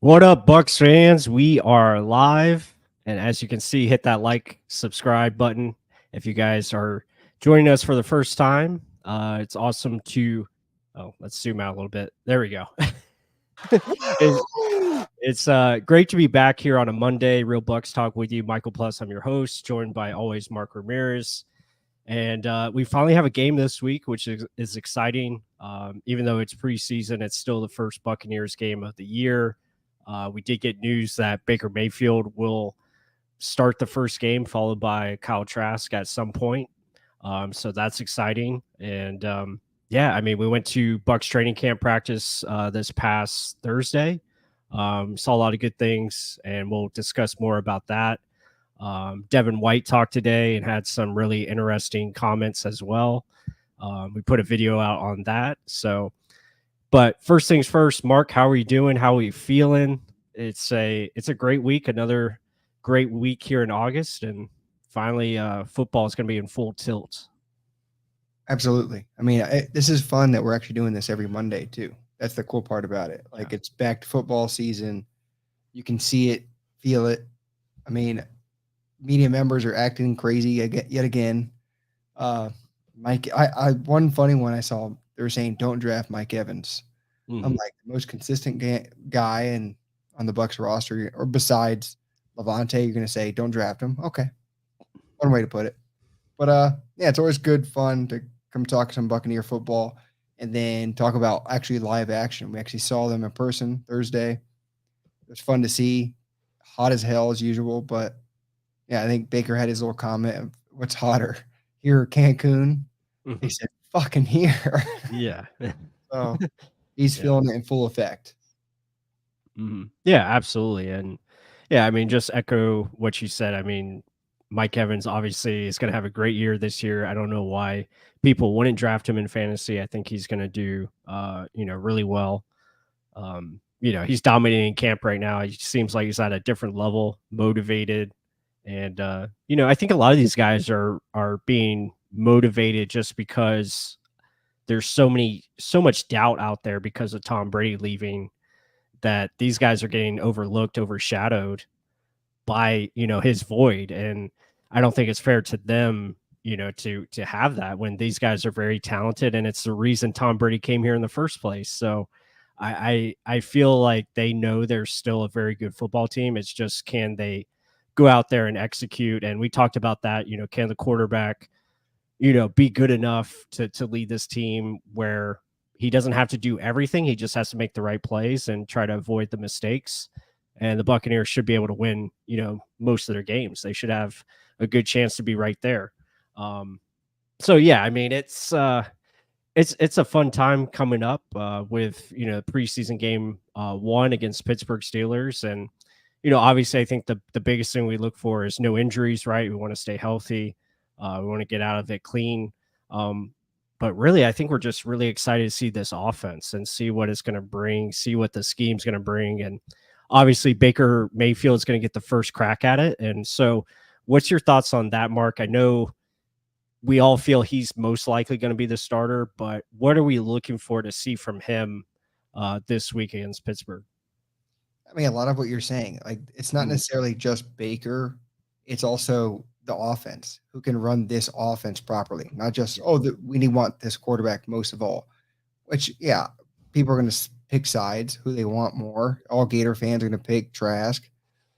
What up, Bucs fans? We are live, and as you can see, hit that like, subscribe button if you guys are joining us for the first time. It's awesome to. Oh, let's zoom out a little bit. There we go. it's it's great to be back here on a Monday. Real Bucs Talk with you, Michael Plus. I'm your host, joined by always Mark Ramirez. And we finally have a game this week, which is exciting. Even though it's preseason, it's still the first Buccaneers game of the year. We did get news that Baker Mayfield will start the first game, followed by Kyle Trask at some point. So that's exciting. And yeah, I mean, we went to Bucs training camp practice this past Thursday. Saw a lot of good things, and we'll discuss more about that. Devin White talked today and had some really interesting comments as well. We put a video out on that. So, but first things first, Mark, how are you doing? How are you feeling? It's a great week, another great week here in August, and finally, football is going to be in full tilt. Absolutely. I mean, this is fun that we're actually doing this every Monday too. That's the cool part about it. Like It's back to football season. You can see it, feel it. I mean, media members are acting crazy yet again. Mike, one funny one I saw, they were saying don't draft Mike Evans. Mm-hmm. I'm like the most consistent guy and on the Bucs roster, or besides Levante, you're going to say don't draft him. Okay, one way to put it. But yeah, it's always good fun to come talk some Buccaneer football and then talk about actually live action. We actually saw them in person Thursday. It was fun to see. Hot as hell as usual, but yeah, I think Baker had his little comment of what's hotter, here or Cancun. Mm-hmm. He said, fucking here. Yeah. So he's feeling it in full effect. Mm-hmm. Yeah, absolutely. And yeah, I mean, just echo what you said. I mean, Mike Evans obviously is going to have a great year this year. I don't know why people wouldn't draft him in fantasy. I think he's going to do, really well. He's dominating camp right now. He seems like he's at a different level, motivated. And, I think a lot of these guys are being motivated just because there's so much doubt out there because of Tom Brady leaving, that these guys are getting overlooked, overshadowed by, his void. And I don't think it's fair to them, to have that when these guys are very talented, and it's the reason Tom Brady came here in the first place. So I feel like they know they're still a very good football team. It's just, can they go out there and execute? And we talked about that, can the quarterback, be good enough to lead this team where he doesn't have to do everything. He just has to make the right plays and try to avoid the mistakes. And the Buccaneers should be able to win, most of their games. They should have a good chance to be right there. So yeah, I mean, it's a fun time coming up with, preseason game 1 against Pittsburgh Steelers. And, obviously I think the biggest thing we look for is no injuries, right? We want to stay healthy. We want to get out of it clean. But really, I think we're just really excited to see this offense and see what it's going to bring, see what the scheme's going to bring. And obviously, Baker Mayfield is going to get the first crack at it. And so what's your thoughts on that, Mark? I know we all feel he's most likely going to be the starter, but what are we looking for to see from him this week against Pittsburgh? I mean, a lot of what you're saying, like, it's not necessarily just Baker. It's also the offense, who can run this offense properly, not just, we want this quarterback most of all, which, yeah, people are going to pick sides, who they want more. All Gator fans are going to pick Trask.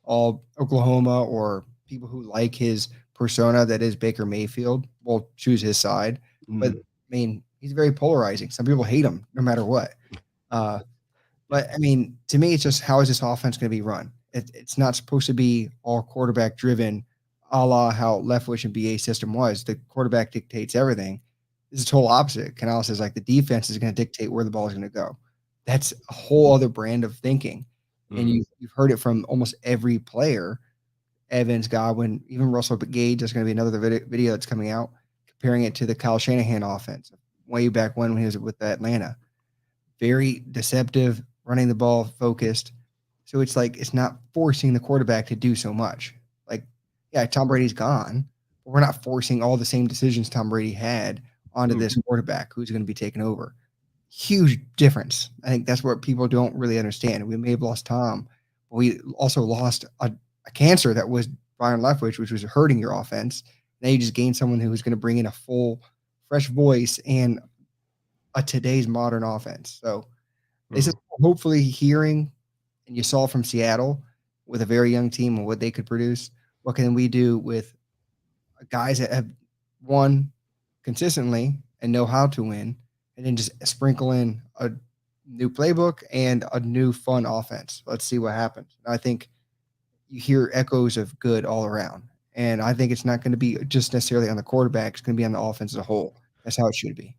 All Oklahoma or people who like his persona, that is Baker Mayfield, will choose his side. But, I mean, he's very polarizing. Some people hate him no matter what. But, I mean, to me, it's just, how is this offense going to be run? It's not supposed to be all quarterback driven, a la how Leftwich and BA system was. The quarterback dictates everything. This is the total opposite. Canal says, like, the defense is going to dictate where the ball is going to go. That's a whole other brand of thinking. And you've heard it from almost every player. Evans, Godwin, even Russell Gage. There's going to be another video that's coming out comparing it to the Kyle Shanahan offense way back when he was with Atlanta. Very deceptive, running the ball focused. So it's like, it's not forcing the quarterback to do so much. Like, yeah, Tom Brady's gone, but we're not forcing all the same decisions Tom Brady had onto this quarterback who's going to be taken over. Huge difference. I think that's what people don't really understand. We may have lost Tom We also lost a cancer that was Byron Leftwich, which was hurting your offense. Now you just gained someone who was going to bring in a full, fresh voice and a today's modern offense. So this is Mhm. hopefully hearing, and you saw from Seattle with a very young team and what they could produce. What can we do with guys that have won consistently and know how to win, and then just sprinkle in a new playbook and a new fun offense? Let's see what happens. I think you hear echoes of good all around. And I think it's not going to be just necessarily on the quarterback. It's going to be on the offense as a whole. That's how it should be.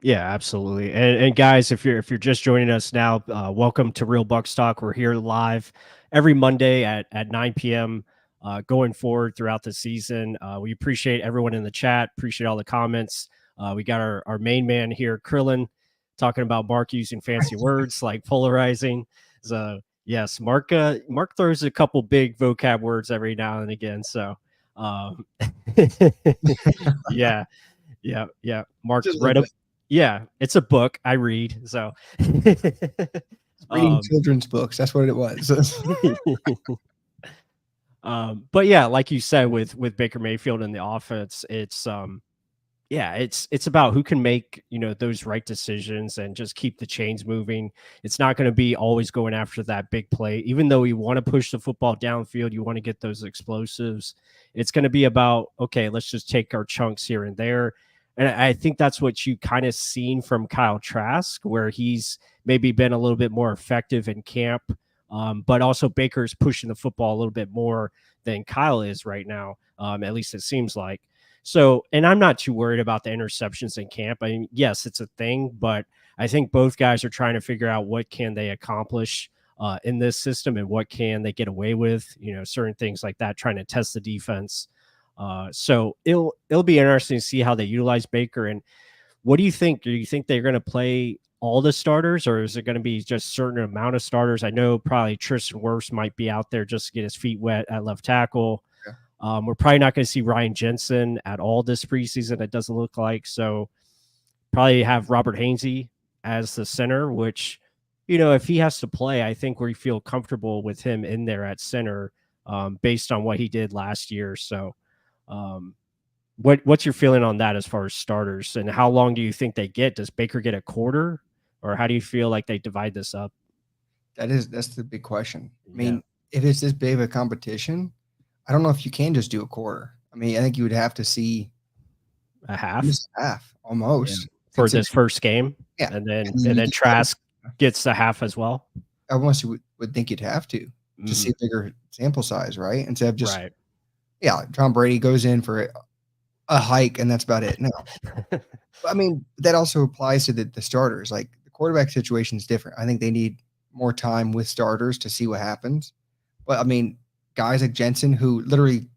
Yeah, absolutely. And guys, if you're just joining us now, welcome to Real Bucks Talk. We're here live every Monday at 9 p.m. Going forward throughout the season. We appreciate everyone in the chat. Appreciate all the comments. We got our main man here, Krillin, talking about Mark using fancy words like polarizing. So yes, Mark throws a couple big vocab words every now and again. So um, yeah. Yeah, yeah. Mark's Just a little read a bit. yeah, it's a book I read, so Reading um, children's books. That's what it was. but yeah, like you said with Baker Mayfield and the offense, it's yeah, it's about who can make, those right decisions and just keep the chains moving. It's not going to be always going after that big play. Even though you want to push the football downfield, you want to get those explosives. It's going to be about, okay, let's just take our chunks here and there. And I think that's what you kind of seen from Kyle Trask, where he's maybe been a little bit more effective in camp. But also Baker's pushing the football a little bit more than Kyle is right now. At least it seems like. So, and I'm not too worried about the interceptions in camp. I mean, yes, it's a thing, but I think both guys are trying to figure out what can they accomplish in this system and what can they get away with. Certain things like that, trying to test the defense. So it'll be interesting to see how they utilize Baker. And what do you think? Do you think they're going to play all the starters, or is it going to be just a certain amount of starters? I know probably Tristan Wirfs might be out there just to get his feet wet at left tackle. We're probably not going to see Ryan Jensen at all this preseason. It doesn't look like. So probably have Robert Hainsey as the center, which, if he has to play, I think we feel comfortable with him in there at center based on what he did last year. So um, what's your feeling on that as far as starters, and how long do you think they get? Does Baker get a quarter, or how do you feel like they divide this up? That's the big question. I Yeah, mean, if it's this big of a competition, I don't know if you can just do a quarter. I mean, I think you would have to see a half. almost half, Yeah, almost. for this first game, Yeah, and and then then and you then get the other. Trask gets the half as well. Almost you would think you'd have to see Mhm. a bigger sample size, right? Instead of just, Right. yeah, Tom Brady goes in for a hike and that's about it. No, I mean that also applies to the starters. Like the quarterback situation is different. I think they need more time with starters to see what happens. But I mean, guys like Jensen who literally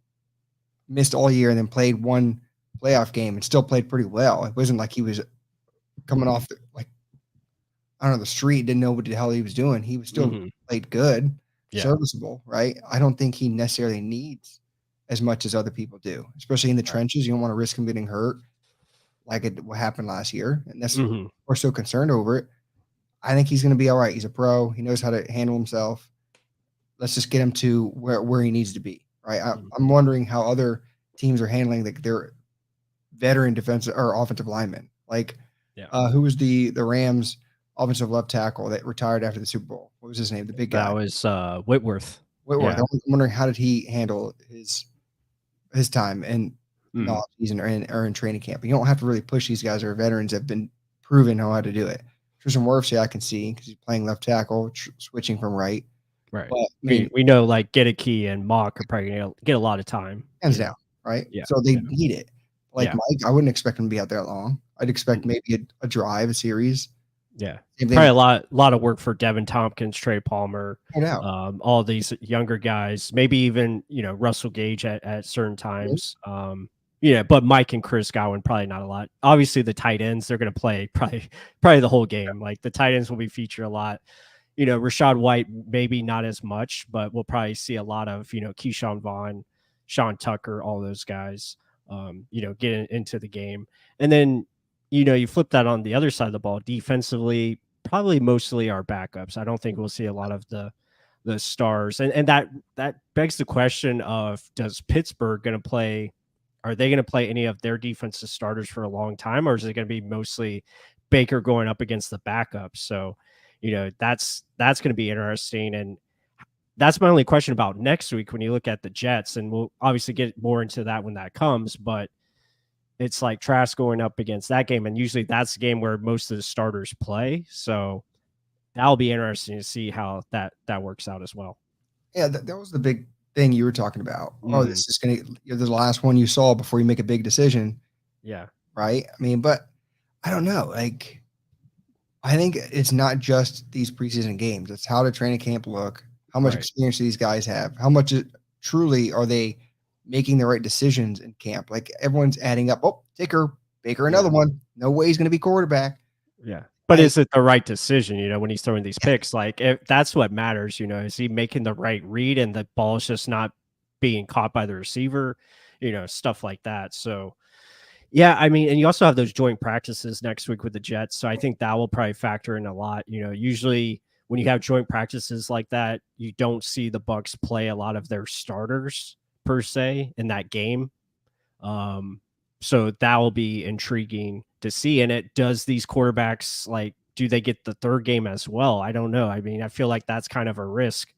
missed all year and then played one playoff game and still played pretty well. It wasn't like he was coming off like I don't know the street, didn't know what the hell he was doing. He was still Mhm. played good, Yeah. serviceable, right? I don't think he necessarily needs as much as other people do, especially in the Right. trenches. You don't want to risk him getting hurt like what happened last year, and that's Mhm. we're so concerned over it. I think he's going to be all right. He's a pro. He knows how to handle himself. Let's just get him to where he needs to be, right? Mhm. I'm wondering how other teams are handling their veteran defensive or offensive linemen. Like, Yeah. who was the Rams offensive left tackle that retired after the Super Bowl? What was his name? The big That guy, was Whitworth. Whitworth. Yeah. I'm wondering how did he handle his time in the Mhm. offseason or in training camp. You don't have to really push these guys or veterans that have been proven how to do it. Tristan Wirfs, yeah, I can see because he's playing left tackle, switching from right. Right. But I We mean, we know like Gedeke and Mock are probably gonna get a lot of time. hands down, right? Yeah. So they Yeah. need it. Like Yeah. Mike, I wouldn't expect him to be out there long. I'd expect Mhm. maybe a drive, a series. Yeah. Same thing Probably with a lot of work for Devin Tompkins, Trey Palmer, no doubt. all these younger guys, maybe even, Russell Gage at certain Right? times. Yeah, but Mike and Chris Godwin probably not a lot. Obviously the tight ends, they're gonna play probably the whole game. Like the tight ends will be featured a lot. Rashad White, maybe not as much, but we'll probably see a lot of, Keyshawn Vaughn, Sean Tucker, all those guys, get into the game. And then, you flip that on the other side of the ball defensively, probably mostly our backups. I don't think we'll see a lot of the stars, and that begs the question of, does Pittsburgh going to play? Are they going to play any of their defensive starters for a long time, or is it going to be mostly Baker going up against the backups? So, that's going to be interesting, and that's my only question about next week when you look at the Jets, and we'll obviously get more into that when that comes, but it's like Trask going up against that game, and usually that's the game where most of the starters play. So that'll be interesting to see how that works out as well. Yeah, that was the big thing you were talking about. Oh, Mm, this is you're the last one you saw before you make a big decision, yeah, right? I mean, but I don't know. Like, I think it's not just these preseason games. It's how the training camp look, how much right. experience do these guys have, how much truly are they making the right decisions in camp? Like everyone's adding up. Oh, Baker, another Yeah, one. No way he's going to be quarterback. yeah. But I is it the right decision? When he's throwing these yeah, picks, like if that's what matters. Is he making the right read and the ball's just not being caught by the receiver? Stuff like that. So yeah, I mean, and you also have those joint practices next week with the Jets. So I think that will probably factor in a lot. Usually when you have joint practices like that, you don't see the Bucs play a lot of their starters per se in that game. So that will be intriguing to see. And it does these quarterbacks do they get the third game as well? I don't know. I mean, I feel like that's kind of a risk,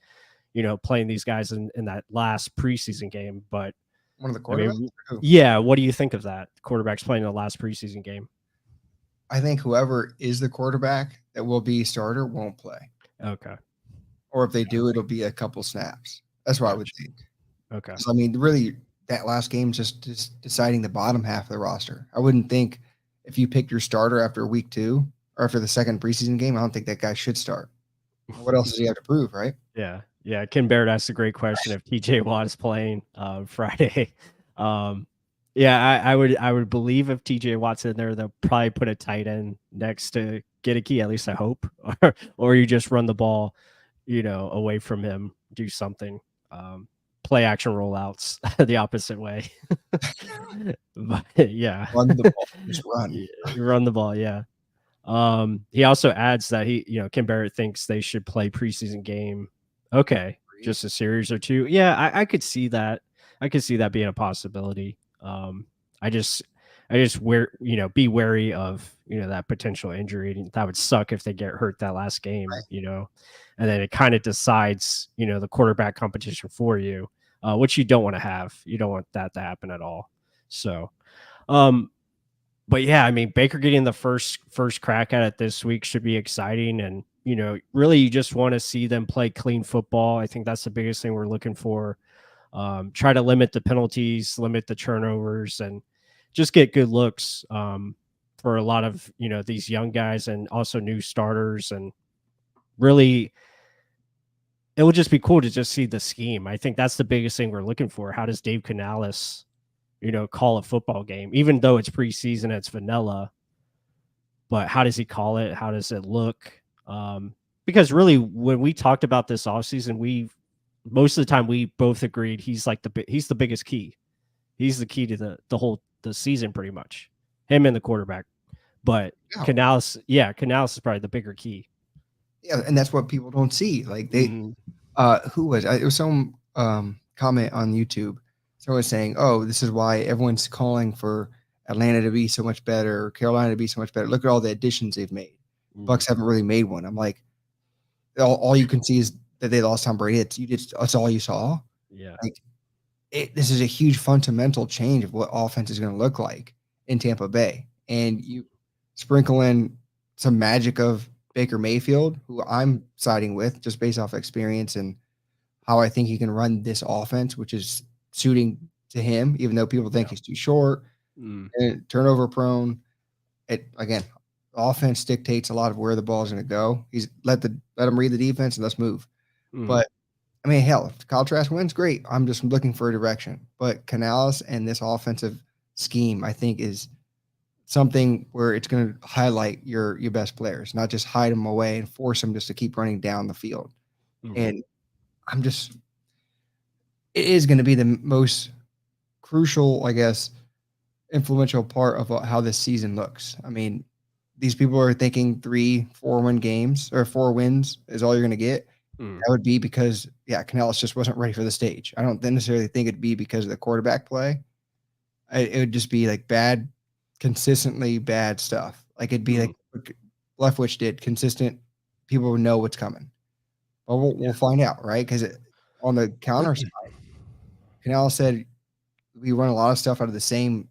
playing these guys in that last preseason game. But one of the I quarterbacks. mean, Or who? yeah, what do you think of that? Quarterbacks playing the last preseason game. I think whoever is the quarterback that will be starter won't play, Okay, or if they do, it'll be a couple snaps. That's what I would gotcha. think. Okay. 'Cause, I mean, really, that last game just deciding the bottom half of the roster. I wouldn't think if you picked your starter after week 2 or after the second preseason game, I don't think that guy should start. What else does he have to prove, right? Yeah, yeah. Ken Barrett asked a great question if TJ Watt is playing Friday. Um, yeah, I would believe if TJ Watt's in there, they'll probably put a tight end next to get a key. At least I hope, or you just run the ball, away from him, do something, play action rollouts the opposite way. But yeah, Run the ball, just run. Yeah, run the ball. Yeah. He also adds that Kim Barrett thinks they should play preseason game. Okay, Agreed. just a series or two. Yeah, I could see that. I could see that being a possibility. I just, be wary of that potential injury. That would suck if they get hurt that last game. And then it kind of decides the quarterback competition for you, which you don't want to have. You don't want that to happen at all. So, um, but yeah, I mean, Baker getting the first crack at it this week should be exciting. And, really you just want to see them play clean football. I think that's the biggest thing we're looking for. Try to limit the penalties, limit the turnovers, and just get good looks for a lot of, these young guys and also new starters. And really, it would just be cool to just see the scheme. I think that's the biggest thing we're looking for. How does Dave Canales, call a football game, even though it's preseason, it's vanilla, but how does he call it? How does it look? Because really, when we talked about this offseason, most of the time we both agreed he's the biggest key. He's the key to the season pretty much. Him and the quarterback. But Yeah. Canales is probably the bigger key. Yeah, and that's what people don't see. Like Mhm. who was it was some comment on YouTube. Someone was saying, "Oh, this is why everyone's calling for Atlanta to be so much better, Carolina to be so much better. Look at all the additions they've made. Mhm. Bucks haven't really made one." I'm like, all you can see is that they lost Tom Brady. That's all you saw. Yeah. Like this is a huge fundamental change of what offense is going to look like in Tampa Bay, and you sprinkle in some magic of Baker Mayfield, who I'm siding with just based off experience and how I think he can run this offense, which is suiting to him, even though people think Yeah. he's too short Mm. and turnover prone. It again, offense dictates a lot of where the ball is going to go. He's let him read the defense and let's move. Mhm. But I mean, hell, if Kyle Trask wins, great. I'm just looking for a direction. But Canales and this offensive scheme, I think, is something where it's going to highlight your best players, not just hide them away and force them just to keep running down the field. Mhm. And I'm just, it is going to be the most crucial, I guess, influential part of how this season looks. I mean, these people are thinking 3, 4 win games or 4 wins is all you're going to get. Mm, That would be because, yeah, Canales just wasn't ready for the stage. I don't necessarily think it'd be because of the quarterback play. It would just be like bad, consistently bad stuff. Like it'd be mm, like what Leftwich did, consistent. People would know what's coming. But we'll find out, right? Because on the counter side, Canales said we run a lot of stuff out of the same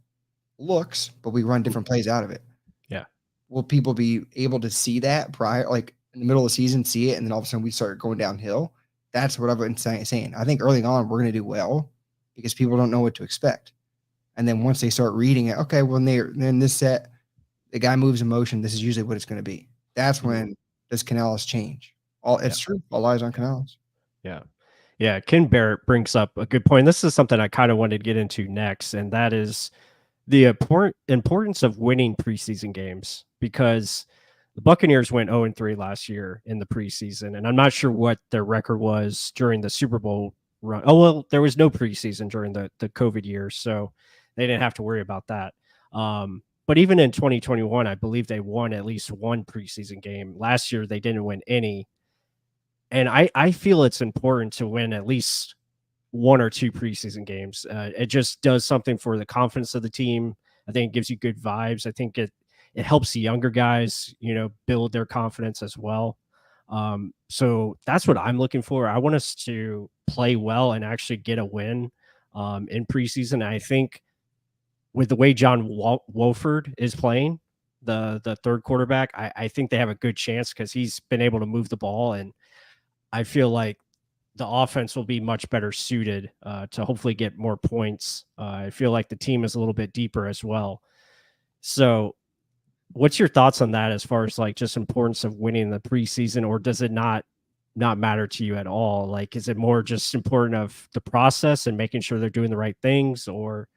looks, but we run different plays out of it. yeah. Will people be able to see that prior, like in the middle of the season, see it, and then all of a sudden we start going downhill? That's what I've been saying. I think early on we're going to do well because people don't know what to expect, and then once they start reading it, okay, when they're in this set, the guy moves in motion. This is usually what it's going to be. That's Mm, when does Canales change? All yeah. it's true. All eyes on Yeah. Canales. Yeah. Yeah. Ken Barrett brings up a good point. This is something I kind of wanted to get into next, and that is the importance of winning preseason games, because the Buccaneers went 0-3 last year in the preseason, and I'm not sure what their record was during the Super Bowl run. Oh well, there was no preseason during the COVID year, so they didn't have to worry about that. But even in 2021, I believe they won at least one preseason game. Last year, they didn't win any, and I feel it's important to win at least one or two preseason games. It just does something for the confidence of the team. I think it gives you good vibes. I think it helps the younger guys, build their confidence as well. So that's what I'm looking for. I want us to play well and actually get a win in preseason. I think with the way John Wolford is playing, the third quarterback, I think they have a good chance because he's been able to move the ball, and I feel like the offense will be much better suited to hopefully get more points. I feel like the team is a little bit deeper as well. So, what's your thoughts on that as far as like just importance of winning the preseason, or does it not matter to you at all? Like, is it more just important of the process and making sure they're doing the right things, or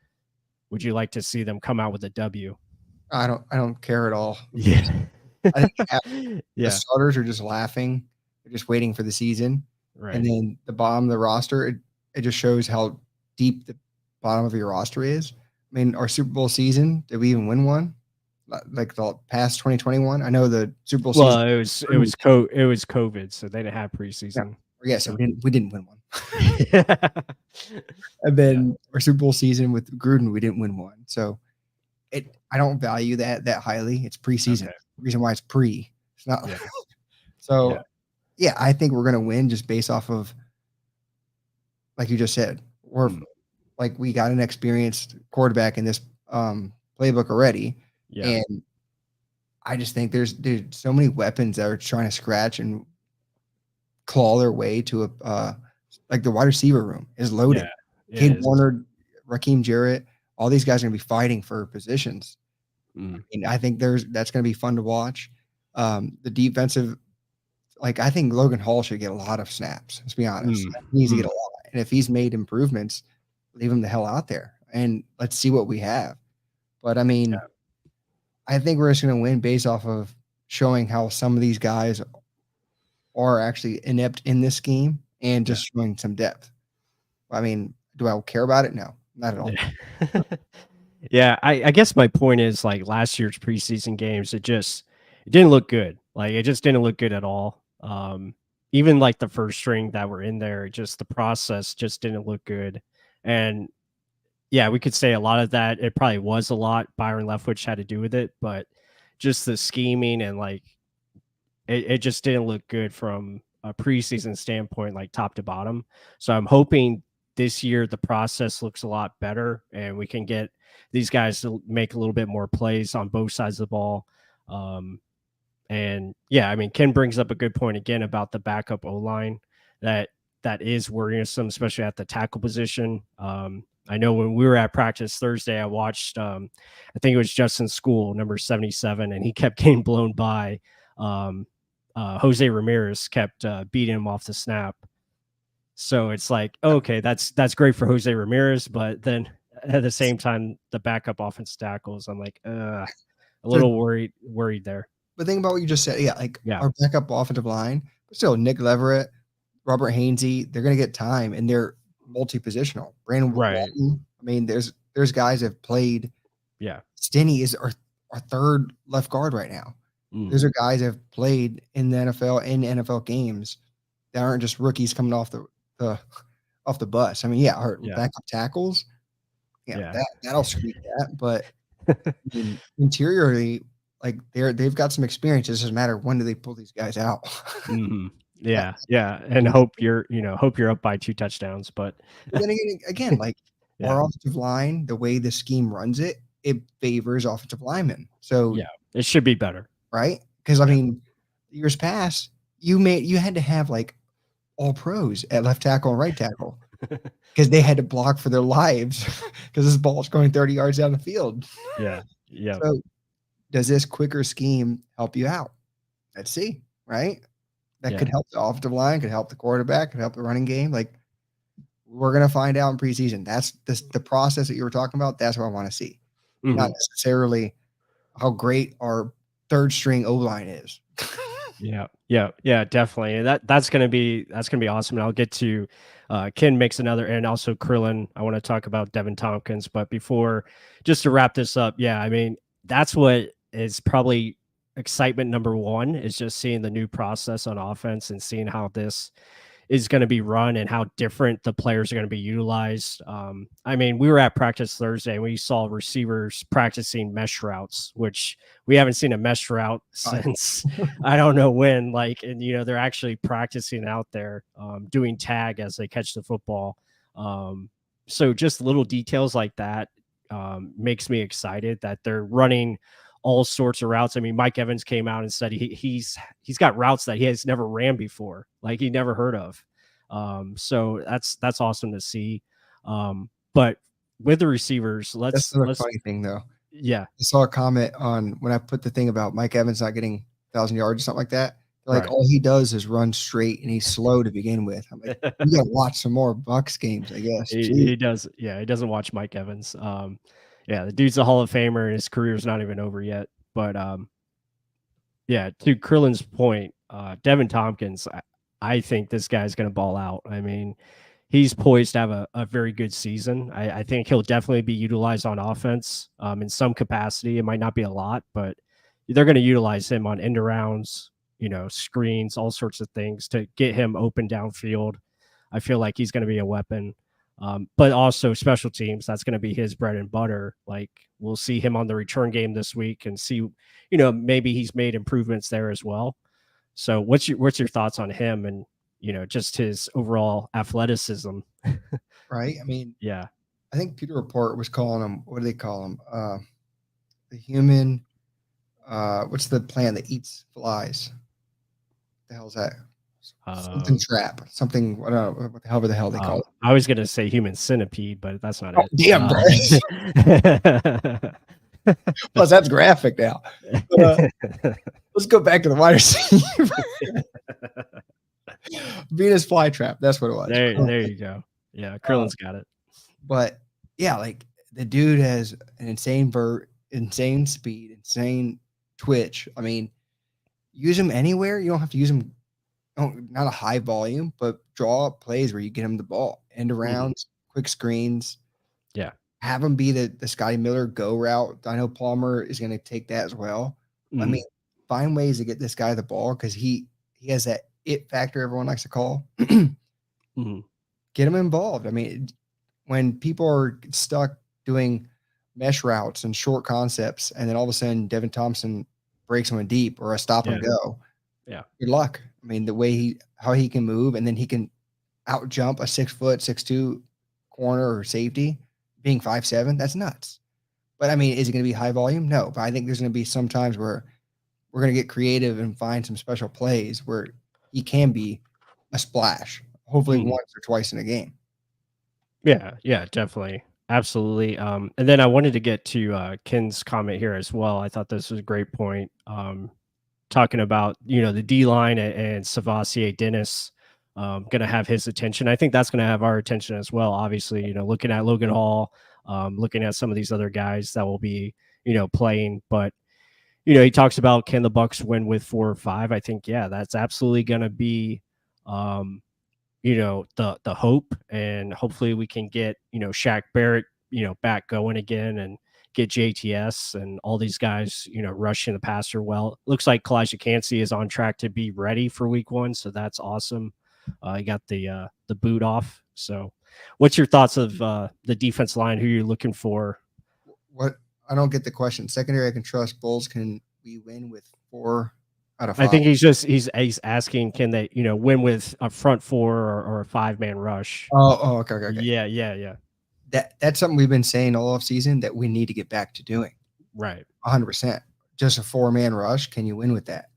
would you like to see them come out with a W? I don't care at all. Yeah. I think the Yeah. starters are just laughing. They're just waiting for the season. And Right. then the bottom of the roster, it just shows how deep the bottom of your roster is. I mean, our Super Bowl season, did we even win one? Like the past 2021? I know the Super Bowl season. Well, it was COVID, so they didn't have Yeah, preseason. yeah, so So we didn't win one. yeah. And Yeah. then our Super Bowl season with Gruden, we didn't win one. So I don't value that highly. It's preseason. Okay. The reason why it's pre. It's not Yeah. Yeah. so yeah, I think we're gonna win just based off of like you just said. We're Mm. like we got an experienced quarterback in this playbook already. Yeah. And I just think there's so many weapons that are trying to scratch and claw their way to a like the wide receiver room is Yeah. loaded. It Kid is. Warner, Raheem Jarrett, all these guys are gonna be fighting for positions. Mm. And I think that's gonna be fun to watch. The defensive, like I think Logan Hall should get a lot of snaps. Let's be honest. Mm. He needs to Mm. get a lot. And if he's made improvements, leave him the hell out there and let's see what we have. But I mean, I think we're just gonna win based off of showing how some of these guys are actually inept in this scheme and Yeah. just showing some depth. I mean, do I care about it? No, not at all. Yeah. Yeah. I guess my point is like last year's preseason games, it didn't look good. Like it just didn't look good at all. Even like the first string that were in there, just the process just didn't look good. And yeah, we could say a lot of that. It probably was a lot Byron Leftwich had to do with it, but just the scheming and like it just didn't look good from a preseason standpoint, like top to bottom. So I'm hoping this year the process looks a lot better and we can get these guys to make a little bit more plays on both sides of the ball. Um, and yeah, I mean, Ken brings up a good point again about the backup O line that that is worrisome, especially at the tackle position. I know when we were at practice Thursday, I watched, I think it was Justin School, number 77, and he kept getting blown by. Um, Jose Ramirez kept beating him off the snap. So it's like, okay, that's great for Jose Ramirez, but then at the same time, the backup offense tackles, I'm like, a So, little worried there. but think about what you just said. Yeah, like Yeah. our backup offensive line, but still Nick Leverett, Robert Hainsey, they're gonna get time and they're multi-positional. Brandon Right. Walton. I mean, there's guys that have played. Yeah. Stinney is our third left guard right now. Mm. Those are guys that have played in the NFL in NFL games. that aren't just rookies coming the off the bus. I mean, yeah, our Yeah. backup tackles, yeah, Yeah. that'll scream that. But I mean, interiorly, like they've got some experience. It doesn't matter when do they pull these guys out. Mhm. That, Yeah, yeah, and hope you're up by 2 touchdowns, but but then again, like yeah, our offensive line, the way the scheme runs it, it favors offensive linemen. So yeah, it should be better. right, because I Yeah. mean, years past, you had to have like all pros at left tackle and right tackle because they had to block for their lives because this ball's going 30 yards down the field. Yeah, yeah, So does this quicker scheme help you out? Let's see, right? That could yeah. help the offensive line, could help the quarterback, could help the running game. Like we're gonna find out in preseason. That's the process that you were talking about. That's what I want to see, not Mhm. necessarily how great our third string O line is. Yeah, yeah, yeah, definitely. And that's gonna be awesome. And I'll get to Ken makes another and also Krillin. I want to talk about Devin Tompkins, but before just to wrap this up, yeah, I mean, that's what is probably excitement number one is just seeing the new process on offense and seeing how this is going to be run and how different the players are going to be utilized. I mean, we were at practice Thursday and we saw receivers practicing mesh routes, which we haven't seen a mesh route since I don't know when. Like, and they're actually practicing out there, doing tag as they catch the football. So just little details like that makes me excited that they're running all sorts of routes. I mean, Mike Evans came out and said he's got routes that he has never ran before, like he never heard of. So that's awesome to see. But with the receivers, That's another let's funny thing, though. yeah, I saw a comment on when I put the thing about Mike Evans not getting 1,000 yards or something like that. Like right. all he does is run straight and he's slow to begin with. I'm like, you gotta watch some more Bucs games, I guess. Gee. He does, yeah, he doesn't watch Mike Evans. Yeah, the dude's a Hall of Famer and his career's not even over yet. But yeah, to Krillin's point, Devin Tompkins, I think this guy's going to ball out. I mean, he's poised to have a very good season. I think he'll definitely be utilized on offense in some capacity. It might not be a lot, but they're going to utilize him on end arounds, screens, all sorts of things to get him open downfield. I feel like he's going to be a weapon. But also special teams, that's going to be his bread and butter. Like we'll see him on the return game this week and see, maybe he's made improvements there as well. So what's your thoughts on him and just his overall athleticism? Right? I mean, Yeah. I think Peter Report was calling him, what do they call him? The human, what's the plant that eats flies? The hell's that? Something Um, trap. Something, I don't know what the hell they call it. I was gonna say human centipede, but that's not Oh, it. damn, Bryce. Plus, that's graphic now. But, let's go back to the wide receiver. Venus flytrap. That's what it was. there you go. Yeah, Uh, Krillin's got it. but yeah, like the dude has an insane insane speed, insane twitch. I mean, use him anywhere. You don't have to use him. Not a high volume, but draw up plays where you get him the ball, end Mhm. arounds, quick screens. Yeah. Have him be the Scotty Miller go route. I know Palmer is going to take that as well. I Mhm. mean, find ways to get this guy the ball because he has that it factor everyone likes to call. Mhm. Get him involved. I mean, when people are stuck doing mesh routes and short concepts, and then all of a sudden Devin Thompson breaks one deep or a stop and Yeah. go, Yeah. good luck. I mean, the way how he can move, and then he can out jump a 6', 6'2" corner or safety, being 5'7". That's nuts. But I mean, is it going to be high volume? No. But I think there's going to be some times where we're going to get creative and find some special plays where he can be a splash, hopefully Mhm. once or twice in a game. Yeah, yeah, definitely. Absolutely. And then I wanted to get to Ken's comment here as well. I thought this was a great point. Talking about, the D line and Savassier Dennis gonna have his attention. I think that's gonna have our attention as well. Obviously, looking at Logan Hall, looking at some of these other guys that will be, playing. But he talks about can the Bucs win with 4 or 5? I think, yeah, that's absolutely gonna be um the hope, and hopefully we can get Shaq Barrett back going again and get JTS and all these guys rushing the passer well. Looks like Kalijah Cansey is on track to be ready for week 1, so that's awesome. He got the boot off. So, what's your thoughts of the defense line? Who you're looking for? What I don't get the question. Secondary, I can trust. Bulls, can we win with 4 out of I 5? think he's asking, can they win with a front four or a 5-man rush? Okay, okay, okay. Yeah. That's something we've been saying all off season that we need to get back to doing. Right. 100%. Just a 4-man rush. Can you win with that?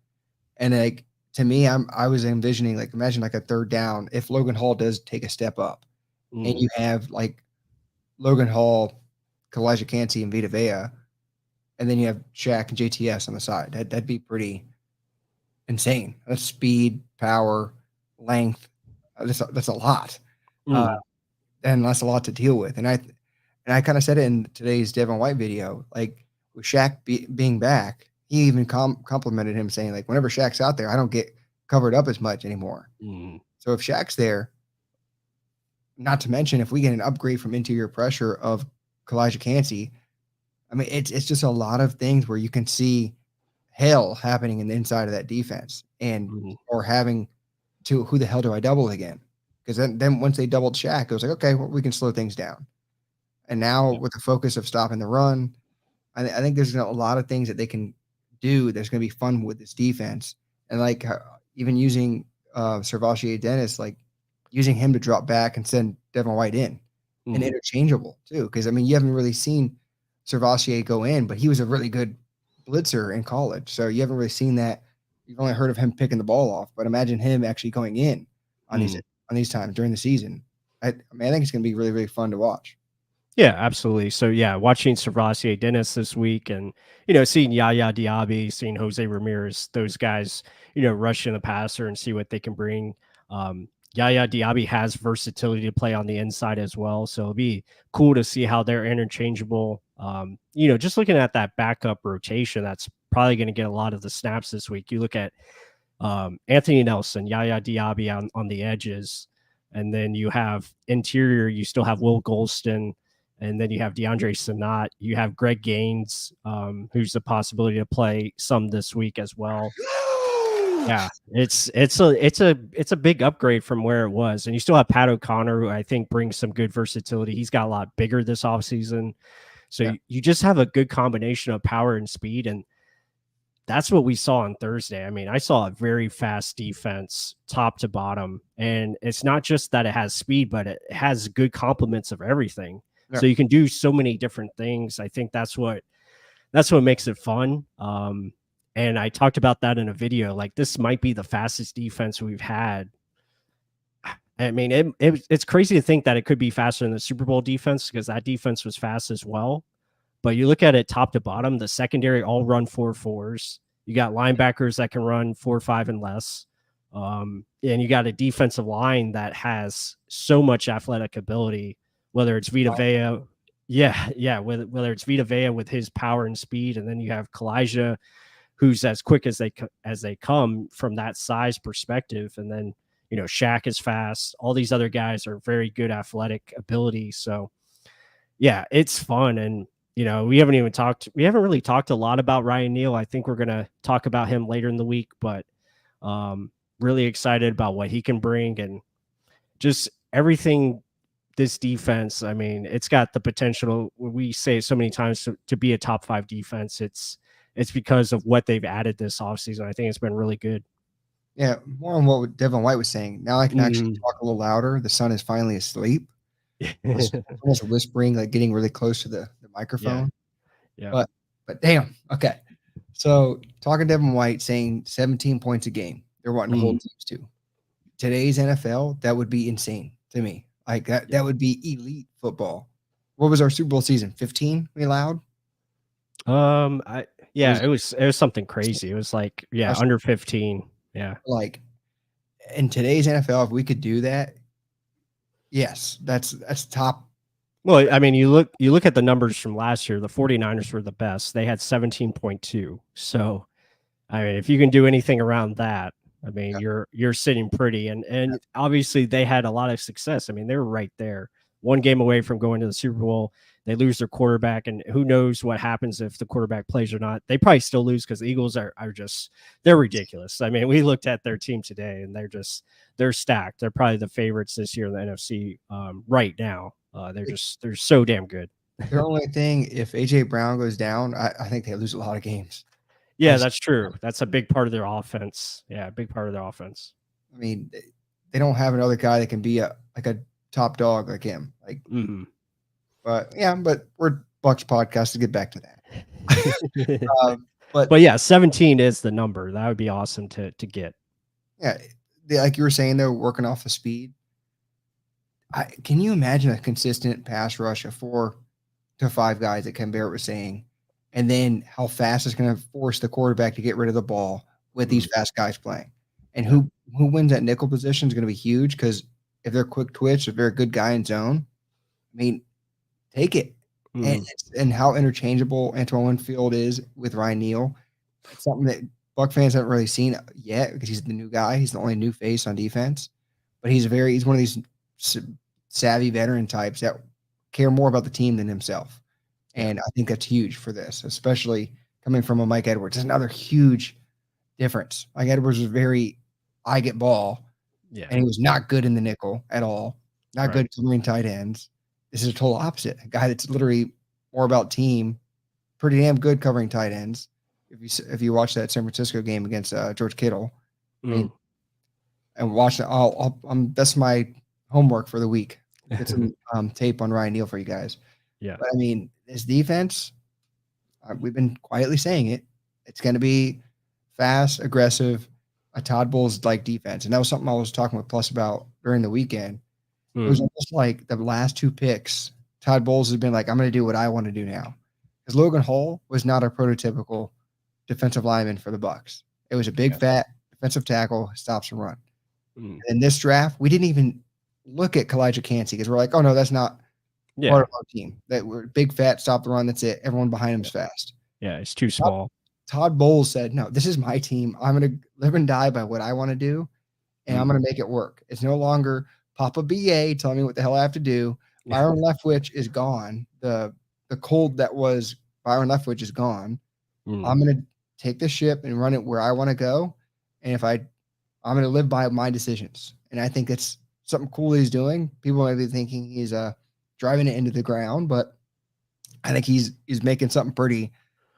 And like to me, I was envisioning like imagine like a third down if Logan Hall does take a step up, and Mm, you have like Logan Hall, Kalijah Cansey, and Vita Vea, and then you have Shaq and JTS on the side. That'd be pretty insane. That's speed, power, length. That's a lot, uh, mm, and that's a lot to deal with. And I kind of said it in today's Devin White video, like with Shaq being back, he even complimented him saying like whenever Shaq's out there, I don't get covered up as much anymore. mm, So if Shaq's there, not to mention if we get an upgrade from interior pressure of Kalijah Cansey, I mean it's just a lot of things where you can see hell happening in the inside of that defense and mm, or having to who the hell do I double again? Because then once they doubled Shaq, it was like okay, well, we can slow things down. And now yeah. with the focus of stopping the run, I think there's a lot of things that they can do that's going to be fun with this defense. And like even using Servachier Dennis, like using him to drop back and send Devin White in and Mm, interchangeable too. Because I mean, you haven't really seen Servachier go in, but he was a really good blitzer in college. So you haven't really seen that. You've only heard of him picking the ball off, but imagine him actually going in on mm. these times during the season. I mean, I think it's going to be really, really fun to watch. Yeah, absolutely. So yeah, watching Servassier Dennis this week, and seeing Yaya Diaby, seeing Jose Ramirez, those guys, rush in the passer and see what they can bring. Yaya Diaby has versatility to play on the inside as well, so it'll be cool to see how they're interchangeable. Just looking at that backup rotation, that's probably going to get a lot of the snaps this week. You look at Anthony Nelson, Yaya Diaby on the edges, and then you have interior. You still have Will Golston, and then you have DeAndre Sanat. You have Greg Gaines, who's the possibility to play some this week as well. Yeah, it's a big upgrade from where it was, and you still have Pat O'Connor, who I think brings some good versatility. He's got a lot bigger this offseason, so Yeah. you just have a good combination of power and speed, and that's what we saw on Thursday. I mean, I saw a very fast defense top to bottom. And it's not just that it has speed, but it has good complements of everything. Yeah. So you can do so many different things. I think that's what makes it fun. And I talked about that in a video. Like, this might be the fastest defense we've had. I mean, it's crazy to think that it could be faster than the Super Bowl defense, because that defense was fast as well. But you look at it top to bottom, the secondary all run 4.4s. You got linebackers that can run 4.5 and less. And you got a defensive line that has so much athletic ability, whether it's Vita Vea. Yeah. Whether it's Vita Vea with his power and speed. And then you have Kalijah, who's as quick as they come from that size perspective. And then, Shaq is fast. All these other guys are very good athletic ability. So, yeah, it's fun. And we haven't really talked a lot about Ryan Neal. I think we're gonna talk about him later in the week, but really excited about what he can bring and just everything. This defense, I mean, it's got the potential. We say it so many times to be a top 5 defense. It's because of what they've added this offseason. I think it's been really good. Yeah, more on what Devin White was saying. Now I can actually Mm. talk a little louder. The sun is finally asleep. It's almost whispering, like getting really close to the Yeah, microphone. yeah. But damn, okay. So talking Devin White saying 17 points a game, they're wanting to hold Mm. teams to. Today's NFL, that would be insane to me. Like that would be elite football. What was our Super Bowl season? 15 we allowed? I Or yeah, was it was something it crazy. It was like, yeah, less? under 15. Yeah. Like in today's NFL, if we could do that, yes, that's top. Well, I mean, you look at the numbers from last year, the 49ers were the best. They had 17.2. So, I mean, if you can do anything around that, I mean, you're sitting pretty, and obviously they had a lot of success. I mean, they were right there. one game away from going to the Super Bowl. They lose their quarterback, and who knows what happens if the quarterback plays or not. They probably still lose because the Eagles are just they're ridiculous. I mean, we looked at their team today, and they're stacked. They're probably the favorites this year in the NFC right now. They're so damn good. Their only thing, if AJ Brown goes down, I think they lose a lot of games. Yeah, that's true. That's a big part of their offense. Yeah, a big part of their offense. I mean, they don't have another guy that can be a top dog like him. Like, but we're Bucs podcast to get back to that. But yeah, 17 is the number. That would be awesome to get. Yeah, like you were saying, they're working off the speed. Can you imagine a consistent pass rush of 4 to 5 guys that Ken Barrett was saying, and then how fast it's going to force the quarterback to get rid of the ball with these fast guys playing, and who wins that nickel position is going to be huge, because if they're quick twitch, if they're a good guy in zone, I mean, take it. And how interchangeable Antoine Winfield is with Ryan Neal. It's something that Buck fans haven't really seen yet, because he's the new guy. He's the only new face on defense, but he's one of these savvy veteran types that care more about the team than himself. And I think that's huge for this, especially coming from a Mike Edwards. It's another huge difference. Mike Edwards was very I get ball, and he was not good in the nickel at all. Not good covering tight ends. This is a total opposite. A guy that's literally more about team, pretty damn good covering tight ends. If you watch that San Francisco game against George Kittle, I mean, and watch it, that's my homework for the week. Get some tape on Ryan Neal for you guys. Yeah, but I mean, his defense, we've been quietly saying it. It's going to be fast, aggressive, a Todd Bowles like defense, and that was something I was talking with Plus about during the weekend. It was almost like the last 2 picks, Todd Bowles has been like, I'm going to do what I want to do now. Because Logan Hall was not a prototypical defensive lineman for the Bucs. It was a big, fat defensive tackle, stops and run. And in this draft, we didn't even look at Kalijah Kancey, because we're like, oh, no, that's not part of our team. That we're big, fat, stop the run. That's it. Everyone behind him is fast. Yeah, it's too small. Todd Bowles said, no, this is my team. I'm going to live and die by what I want to do, and I'm going to make it work. It's no longer Papa BA telling me what the hell I have to do. Byron Leftwich is gone. The cold that was Byron Leftwich is gone. I'm going to take the ship and run it where I want to go. And if I'm going to live by my decisions. And I think it's something cool he's doing. People might be thinking he's driving it into the ground, but I think he's making something pretty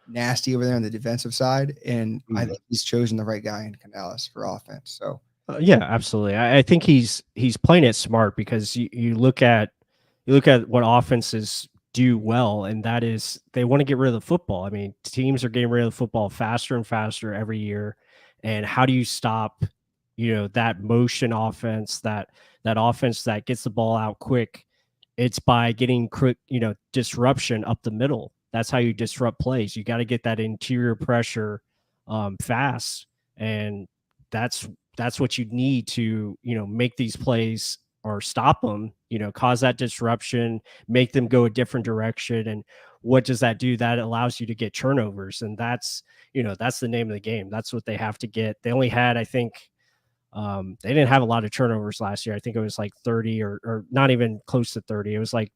nasty over there on the defensive side. And I think he's chosen the right guy in Canales for offense. So yeah, absolutely. I think he's playing it smart, because you look at what offenses do well, and that is they want to get rid of the football. I mean, teams are getting rid of the football faster and faster every year. And how do you stop, that motion offense, that offense that gets the ball out quick? It's by getting quick, disruption up the middle. That's how you disrupt plays. You got to get that interior pressure fast, and that's what you need to, make these plays or stop them, cause that disruption, make them go a different direction. And what does that do? That allows you to get turnovers. And that's the name of the game. That's what they have to get. They only had, I think, they didn't have a lot of turnovers last year. I think it was like 30 or not even close to 30. It was like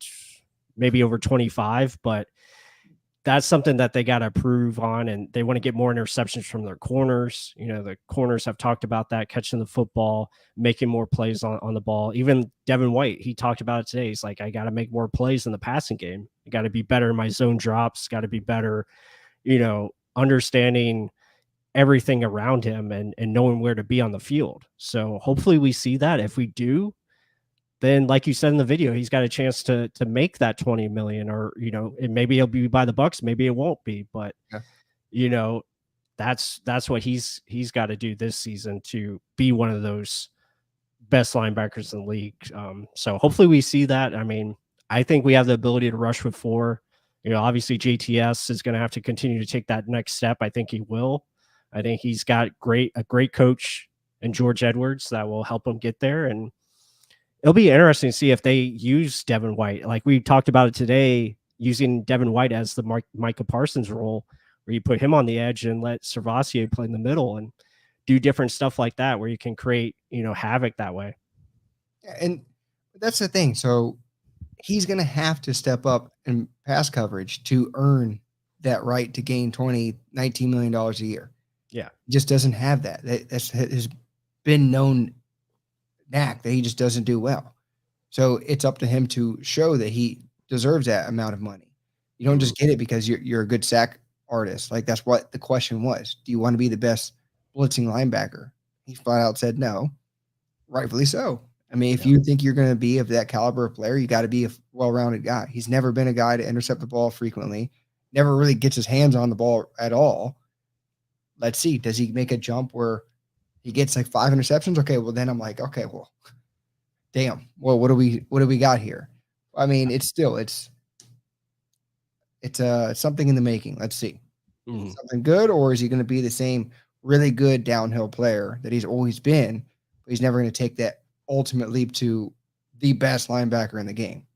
maybe over 25, but that's something that they got to improve on, and they want to get more interceptions from their corners. The corners have talked about that, catching the football, making more plays on the ball. Even Devin White, he talked about it today. He's like, I got to make more plays in the passing game. I got to be better in my zone drops, got to be better, understanding everything around him and knowing where to be on the field. So hopefully we see that. If we do, then like you said in the video, he's got a chance to make that 20 million, or, maybe he'll be by the Bucs, maybe it won't be, but that's what he's got to do this season to be one of those best linebackers in the league. So hopefully we see that. I mean, I think we have the ability to rush with 4. Obviously JTS is going to have to continue to take that next step. I think he will. I think he's got a great coach in George Edwards that will help him get there. And it'll be interesting to see if they use Devin White. Like we talked about it today, using Devin White as the Micah Parsons role, where you put him on the edge and let Servassier play in the middle and do different stuff like that, where you can create, havoc that way. And that's the thing. So he's going to have to step up in pass coverage to earn that right to gain $19 million a year. Yeah. He just doesn't have that. That's has been known knack that he just doesn't do well. So it's up to him to show that he deserves that amount of money. You don't Mhm. just get it because you're a good sack artist. Like that's what the question was. Do you want to be the best blitzing linebacker? He flat out said no. Rightfully so. I mean, if Yeah. you think you're going to be of that caliber of player, you got to be a well-rounded guy. He's never been a guy to intercept the ball frequently. Never really gets his hands on the ball at all. Let's see. Does he make a jump where he gets like 5 interceptions? Okay, well then I'm like, okay, well, damn. Well, what do we got here? I mean, it's something in the making. Let's see. Is it Mhm. something good, or is he going to be the same really good downhill player that he's always been, but he's never going to take that ultimate leap to the best linebacker in the game?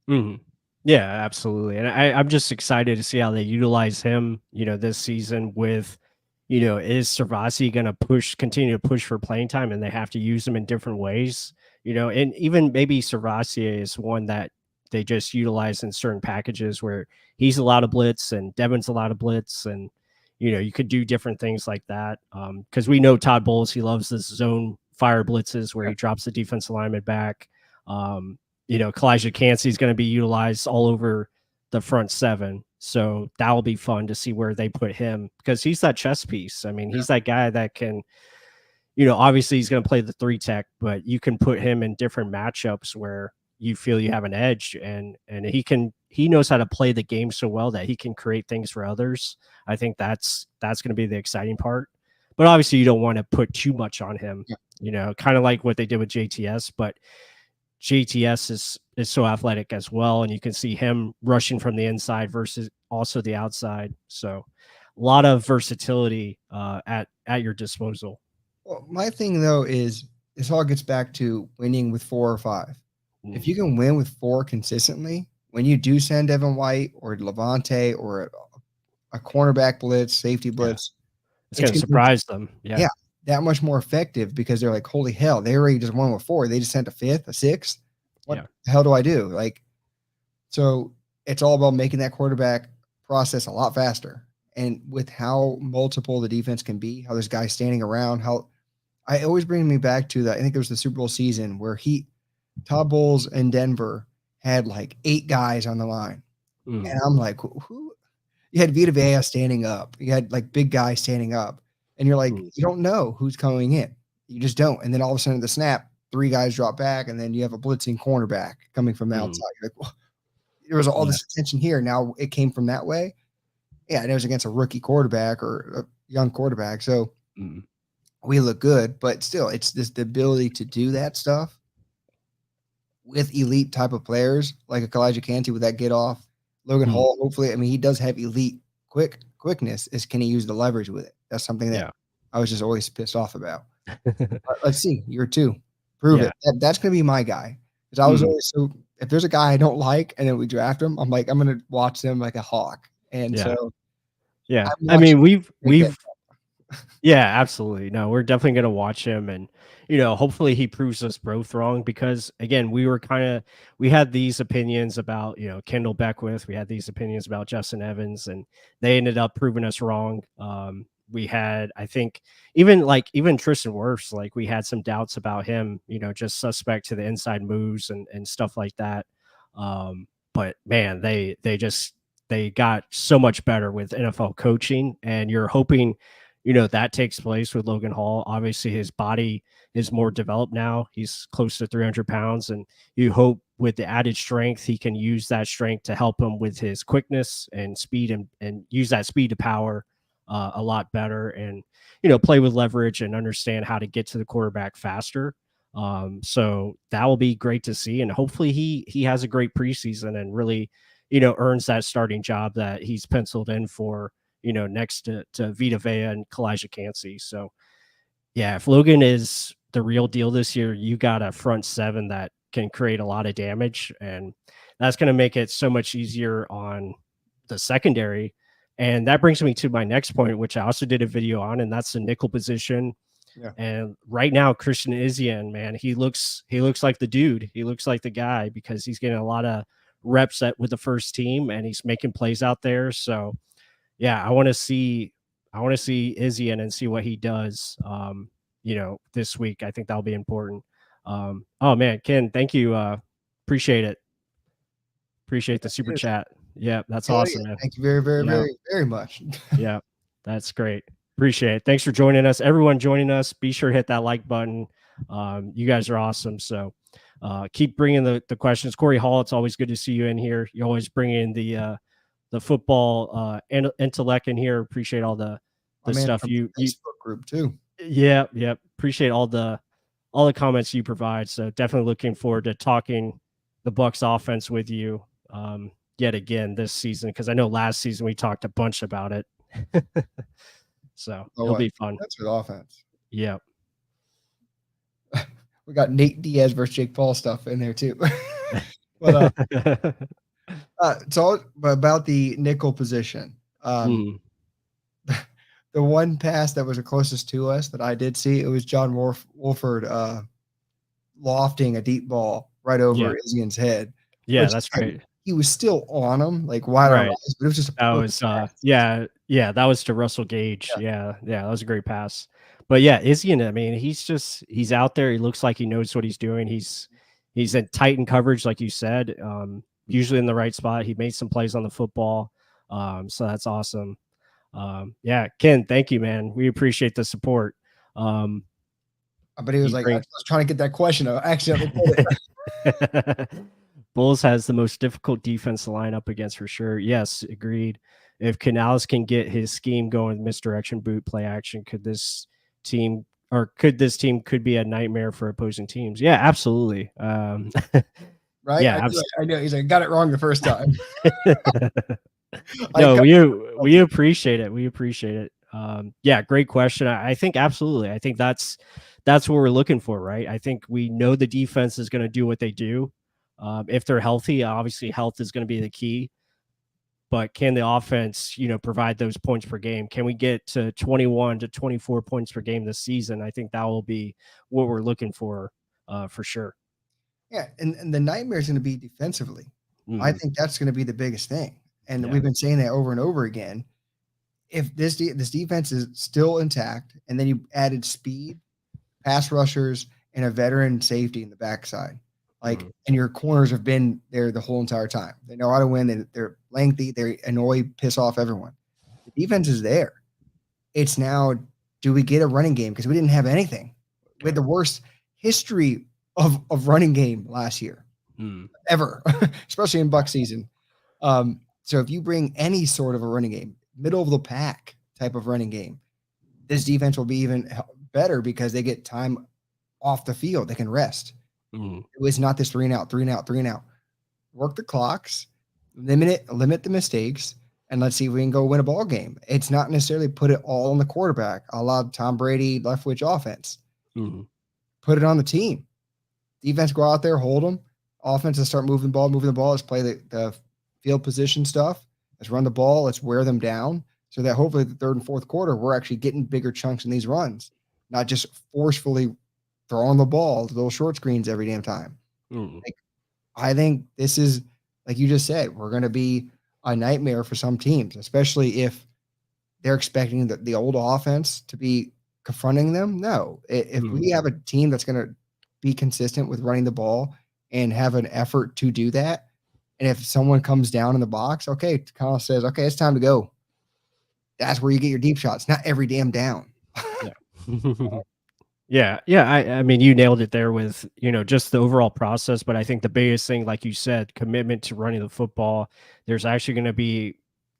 Mhm. Yeah, absolutely, and I'm just excited to see how they utilize him, this season with, is Servasi gonna continue to push for playing time, and they have to use him in different ways, and even maybe Servasi is one that they just utilize in certain packages where he's allowed to blitz and Devin's allowed to blitz, and, you could do different things like that, because we know Todd Bowles, he loves this zone fire blitzes where Yeah. he drops the defensive lineman back, Kalijah Cansey is going to be utilized all over the front seven. So that will be fun to see where they put him because he's that chess piece. I mean, he's that guy that can, obviously he's going to play the 3 tech, but you can put him in different matchups where you feel you have an edge and he knows how to play the game so well that he can create things for others. I think that's going to be the exciting part. But obviously you don't want to put too much on him, Yeah. kind of like what they did with JTS, but JTS is so athletic as well, and you can see him rushing from the inside versus also the outside. So a lot of versatility at your disposal. Well, my thing though is this all gets back to winning with 4 or 5. If Mm, you can win with 4 consistently, when you do send Devin White or Levante or a cornerback blitz, safety yeah, blitz, it's it's going to going to be surprise them. Yeah, yeah, that much more effective because they're like, holy hell, they already just won with 4. They just sent a 5th, a 6th. What yeah, the hell do I do? Like, so it's all about making that quarterback process a lot faster. And with how multiple the defense can be, how there's guys standing around, how I always bring me back to that. I think it was the Super Bowl season where Todd Bowles in Denver had like 8 guys on the line. mm, And I'm like, who? You had Vita Vea standing up. You had like big guys standing up. And you're like, mm, you don't know who's coming in. You just don't. And then all of a sudden, at the snap, 3 guys drop back, and then you have a blitzing cornerback coming from the mm, outside. You're like, well, there was all yeah, this attention here. Now it came from that way. Yeah, and it was against a rookie quarterback or a young quarterback. So mm, we look good, but still, it's this the ability to do that stuff with elite type of players like a Kalijah Cansey with that get off. Logan mm, Hall, hopefully, I mean, he does have elite quickness. Is can he use the leverage with it? That's something that yeah, I was just always pissed off about. Let's see, year 2, prove yeah, it. That's gonna be my guy because I was mm, always so. If there's a guy I don't like and then we draft him, I'm like I'm gonna watch them like a hawk. And yeah, so yeah. I'm I watching mean, make that. we've Yeah, absolutely. No, we're definitely gonna watch him and, hopefully he proves us both wrong because again, we had these opinions about, Kendall Beckwith, we had these opinions about Justin Evans, and they ended up proving us wrong. We had, I think, even Tristan Wirfs, like we had some doubts about him, just suspect to the inside moves and stuff like that. But man, they got so much better with NFL coaching, and you're hoping that takes place with Logan Hall. Obviously, his body is more developed now. He's close to 300 pounds, and you hope with the added strength, he can use that strength to help him with his quickness and speed and use that speed to power a lot better and, play with leverage and understand how to get to the quarterback faster. So that will be great to see. And hopefully he has a great preseason and really, earns that starting job that he's penciled in for next to Vita Vea and Kalijah Cansey. So, yeah, if Logan is the real deal this year, you got a front seven that can create a lot of damage. And that's going to make it so much easier on the secondary. And that brings me to my next point, which I also did a video on, and that's the nickel position. Yeah. And right now, Christian Izien, man, he looks like the dude. He looks like the guy because he's getting a lot of reps with the first team and he's making plays out there. So yeah, I want to see Izien and see what he does. This week. I think that'll be important. Oh man, Ken, thank you. Appreciate it. Appreciate the super It is. chat. Yeah, that's Hell yeah. awesome, man. Thank you very, very, Yeah, very, very much. yeah, that's great. Appreciate it. Thanks for joining us, everyone joining us. Be sure to hit that like button. You guys are awesome. So keep bringing the questions. Corey Hall, it's always good to see you in here. You always bring in the football intellect in here. Appreciate all the I'm in stuff from the you Facebook group too. yeah, appreciate all the comments you provide. So definitely looking forward to talking the Bucs offense with you yet again this season, because I know last season we talked a bunch about it. So Oh, it'll what? be fun. That's with offense. Yeah. We got Nate Diaz versus Jake Paul stuff in there too. But it's all about the nickel position. Mm, The one pass that was the closest to us that I did see, it was John Wolford lofting a deep ball right yeah. over Izian's head, Yeah, which that's great. he was still on him, like wide on Right. eyes, but it was just a That perfect was pass. yeah, that was to Russell Gage. Yeah. Yeah, that was a great pass. But yeah, Izzy, I mean, he's out there. He looks like he knows what he's doing. He's in tight in coverage, like you said. Usually in the right spot. He made some plays on the football. So that's awesome. Yeah, Ken, thank you, man. We appreciate the support. But he was like, I was trying to get that question. I accidentally put it. Bulls has the most difficult defense to line up against for sure. Yes, agreed. If Canales can get his scheme going, misdirection, boot, play action, could this team could be a nightmare for opposing teams? Yeah, absolutely. right? Yeah, I know. He's like, got it wrong the first time. No, we appreciate it. We appreciate it. Yeah, great question. I think absolutely. I think that's what we're looking for, right? I think we know the defense is going to do what they do. If they're healthy, obviously health is going to be the key. But can the offense, provide those points per game? Can we get to 21 to 24 points per game this season? I think that will be what we're looking for sure. Yeah, and the nightmare is going to be defensively. I think that's going to be the biggest thing. And we've been saying that over and over again. If this defense is still intact, and then you added speed, pass rushers, and a veteran safety in the backside, and your corners have been there the whole entire time. They know how to win. They're lengthy. They annoy, piss off everyone. The defense is there. It's now, do we get a running game? Because we didn't have anything. We had the worst history of running game last year ever, especially in Bucs season. So if you bring any sort of a running game, middle of the pack type of running game, this defense will be even better because they get time off the field. They can rest. It was not this 3 and out, 3 and out, 3 and out. Work the clocks, limit the mistakes, and let's see if we can go win a ball game. It's not necessarily put it all on the quarterback, a la Tom Brady Leftwich offense. Put it on the team. Defense go out there, hold them. Offense, let's start moving the ball. Let's play the field position stuff. Let's run the ball. Let's wear them down so that hopefully the third and fourth quarter, we're actually getting bigger chunks in these runs, not just forcefully throwing the ball to little short screens every damn time. I think this is, like you just said, we're going to be a nightmare for some teams, especially if they're expecting the old offense to be confronting them. No, if we have a team that's going to be consistent with running the ball and have an effort to do that, and if someone comes down in the box, okay, Kyle says, okay, it's time to go. That's where you get your deep shots, not every damn down. Yeah. I mean, you nailed it there with, just the overall process. But I think the biggest thing, like you said, commitment to running the football. There's actually going to be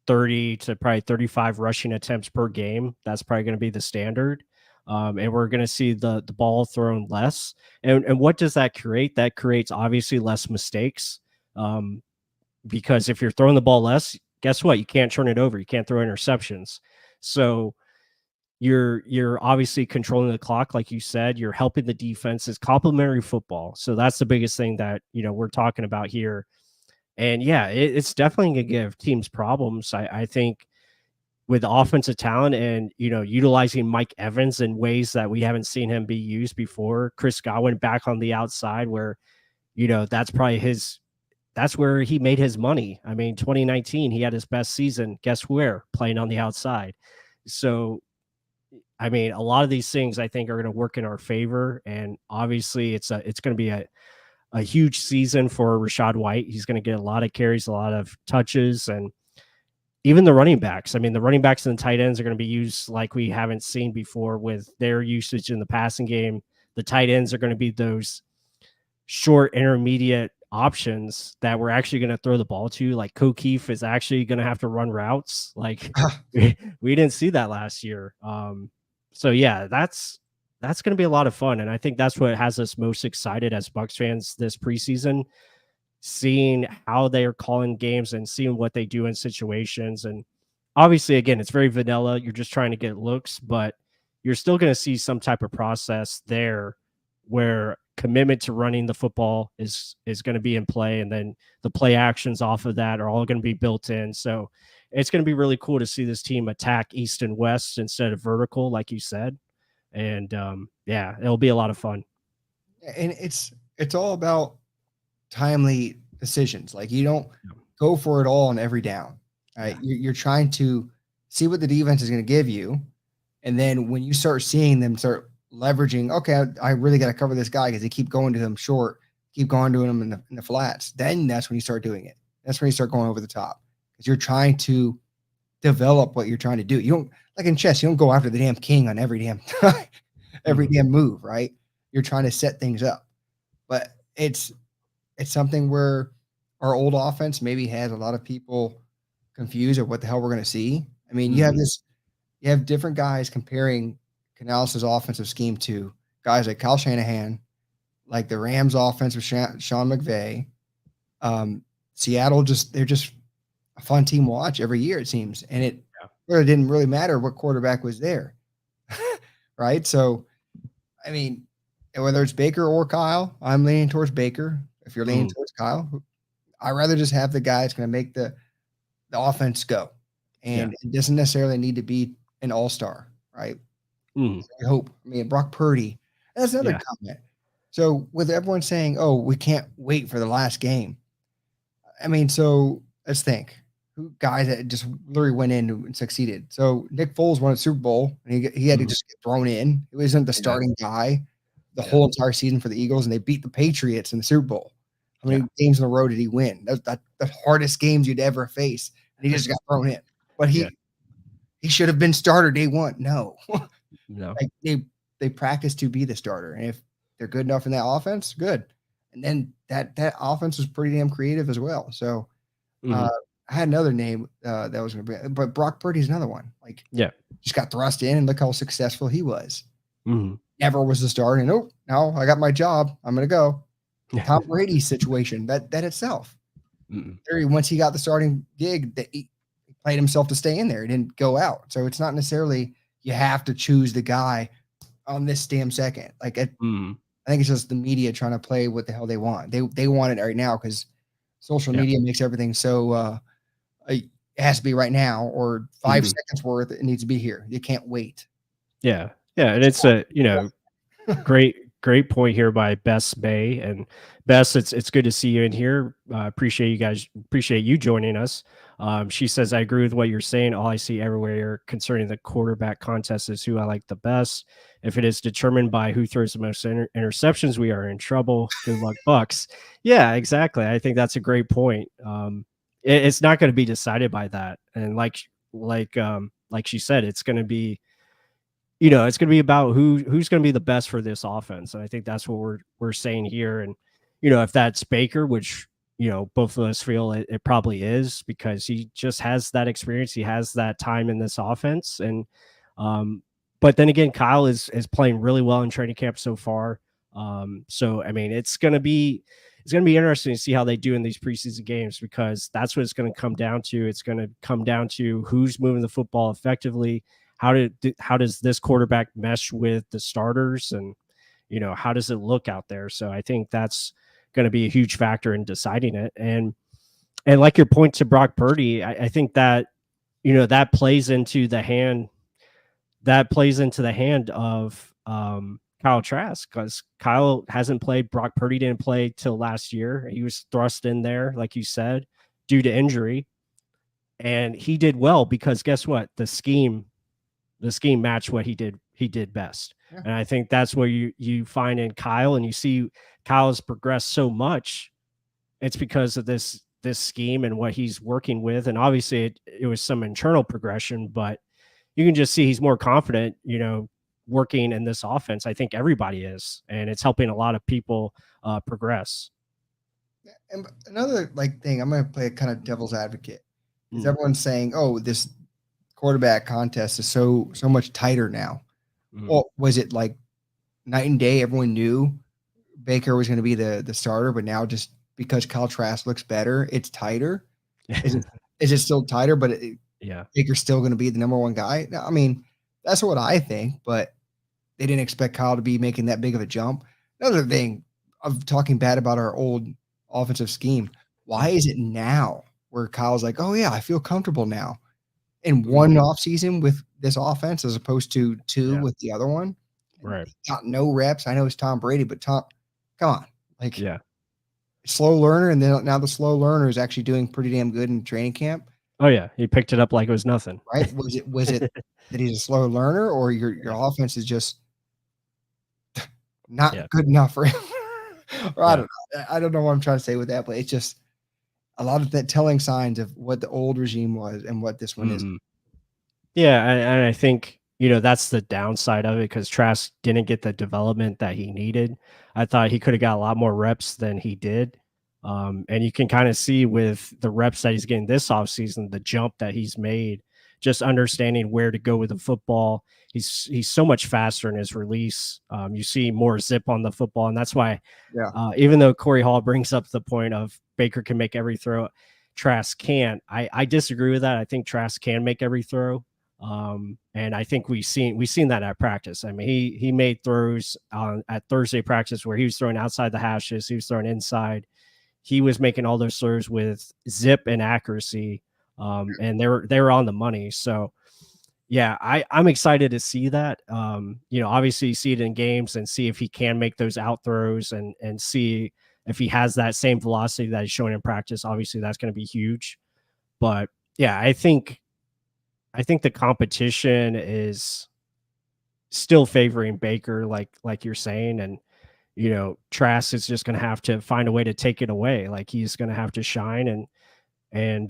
30 to probably 35 rushing attempts per game. That's probably going to be the standard. And we're going to see the ball thrown less. And what does that create? That creates obviously less mistakes. Because if you're throwing the ball less, guess what? You can't turn it over. You can't throw interceptions. So you're obviously controlling the clock, like you said. You're helping the defense. It's complementary football. So that's the biggest thing that we're talking about here. And yeah, it's definitely gonna give teams problems. I think with offensive talent and, utilizing Mike Evans in ways that we haven't seen him be used before. Chris Godwin back on the outside where, that's probably that's where he made his money. I mean, 2019, he had his best season. Guess where? Playing on the outside. So, I mean, a lot of these things I think are going to work in our favor. And obviously it's going to be a huge season for Rashad White. He's going to get a lot of carries, a lot of touches, and even the running backs. I mean, the running backs and the tight ends are going to be used like we haven't seen before with their usage in the passing game. The tight ends are going to be those short, intermediate options that we're actually going to throw the ball to. Like O'Keefe is actually going to have to run routes. Like we didn't see that last year. So yeah, that's going to be a lot of fun, and I think that's what has us most excited as Bucs fans this preseason, seeing how they are calling games and seeing what they do in situations. And obviously, again, it's very vanilla. You're just trying to get looks, but you're still going to see some type of process there where commitment to running the football is going to be in play, and then the play actions off of that are all going to be built in. So it's going to be really cool to see this team attack east and west instead of vertical, like you said. And yeah, it'll be a lot of fun. And it's all about timely decisions. Like you don't go for it all on every down. Right? Yeah. You're trying to see what the defense is going to give you, and then when you start seeing them start leveraging, okay, I really got to cover this guy because they keep going to him short, keep going to him in the flats. Then that's when you start doing it. That's when you start going over the top because you're trying to develop what you're trying to do. You don't, like in chess, you don't go after the damn king on every damn damn move, right? You're trying to set things up. But it's something where our old offense maybe has a lot of people confused of what the hell we're going to see. I mean, you have different guys comparing Canales' offensive scheme to guys like Kyle Shanahan, like the Rams offense with Sean McVay. Seattle they're just a fun team to watch every year, it seems. And it really didn't really matter what quarterback was there. Right? So, I mean, whether it's Baker or Kyle, I'm leaning towards Baker. If you're leaning towards Kyle, I'd rather just have the guy that's going to make the offense go. And it doesn't necessarily need to be an all-star, right? I hope. I mean, Brock Purdy. That's another comment. So with everyone saying, oh, we can't wait for the last game. I mean, so let's think. Guys that just literally went in and succeeded. So Nick Foles won a Super Bowl, and he had to just get thrown in. He wasn't the starting guy the whole entire season for the Eagles, and they beat the Patriots in the Super Bowl. How many games in a row did he win? That's the hardest games you'd ever face, and he just got thrown in. But he should have been starter day one. No. Like they practice to be the starter, and if they're good enough in that offense, good. And then that offense was pretty damn creative as well. So I had another name that was going to be, but Brock Purdy's another one. Like, just got thrust in, and look how successful he was. Never was the starter, and now I got my job. I'm going to go. Tom Brady's situation, that itself. Once he got the starting gig, that he played himself to stay in there. He didn't go out. So it's not necessarily you have to choose the guy on this damn second. Like I think it's just the media trying to play what the hell they want. They want it right now because social media makes everything so it has to be right now, or 5 seconds worth. It needs to be here. You can't wait. Yeah. And it's a great point here by Bess Bay. And Bess, it's good to see you in here. Appreciate you joining us. She says, I agree with what you're saying. All I see everywhere concerning the quarterback contest is who I like the best. If it is determined by who throws the most interceptions, we are in trouble. Good luck, Bucs. Yeah, exactly. I think that's a great point. It's not going to be decided by that. And like she said, it's going to be, it's going to be about who's going to be the best for this offense. And I think that's what we're saying here. And, if that's Baker, which, both of us feel it probably is, because he just has that experience. He has that time in this offense. And, but then again, Kyle is playing really well in training camp so far. So, I mean, it's going to be interesting to see how they do in these preseason games, because that's what it's going to come down to. It's going to come down to who's moving the football effectively. How does this quarterback mesh with the starters, and how does it look out there? So I think that's going to be a huge factor in deciding it. And like your point to Brock Purdy, I think that that plays into the hand of Kyle Trask, because Kyle hasn't played. Brock Purdy didn't play till last year. He was thrust in there, like you said, due to injury. And he did well because guess what? The scheme matched what he did best. Yeah. And I think that's where you find in Kyle, and you see Kyle's progressed so much. It's because of this scheme and what he's working with. And obviously it was some internal progression, but you can just see he's more confident, working in this offense. I think everybody is, and it's helping a lot of people progress. And another thing, I'm going to play a kind of devil's advocate, is Mm. everyone's saying, "Oh, this quarterback contest is so much tighter now." Well, was it like night and day? Everyone knew Baker was going to be the starter, but now just because Kyle Trask looks better, it's tighter. Is it still tighter? But Yeah. Baker's still going to be the number one guy. Now, I mean, that's what I think, but they didn't expect Kyle to be making that big of a jump. Another thing of talking bad about our old offensive scheme. Why is it now where Kyle's like, "Oh yeah, I feel comfortable now," in one offseason with this offense as opposed to two Yeah. with the other one? Right. He got no reps. I know it's Tom Brady, but come on, Yeah. slow learner, and then now the slow learner is actually doing pretty damn good in training camp. Oh yeah. He picked it up like it was nothing. Right? Was it that he's a slow learner, or your offense is just Yeah. not good enough for him? Or I Yeah. don't know. I don't know what I'm trying to say with that, but it's just a lot of that telling signs of what the old regime was and what this one is. Mhm. Yeah, and I think, that's the downside of it, because Trask didn't get the development that he needed. I thought he could have got a lot more reps than he did. And you can kind of see with the reps that he's getting this offseason, the jump that he's made, just understanding where to go with the football. He's so much faster in his release. You see more zip on the football, and that's why, Yeah. even though Corey Hall brings up the point of Baker can make every throw, Trask can't. I disagree with that. I think Trask can make every throw. And I think we've seen that at practice. I mean, he made throws at Thursday practice where he was throwing outside the hashes, he was throwing inside. He was making all those throws with zip and accuracy, and they were on the money. So yeah, I'm excited to see that. Obviously see it in games and see if he can make those out throws and see if he has that same velocity that he's showing in practice. Obviously, that's going to be huge. But yeah, I think the competition is still favoring Baker, like you're saying, and Trask is just going to have to find a way to take it away. Like he's going to have to shine and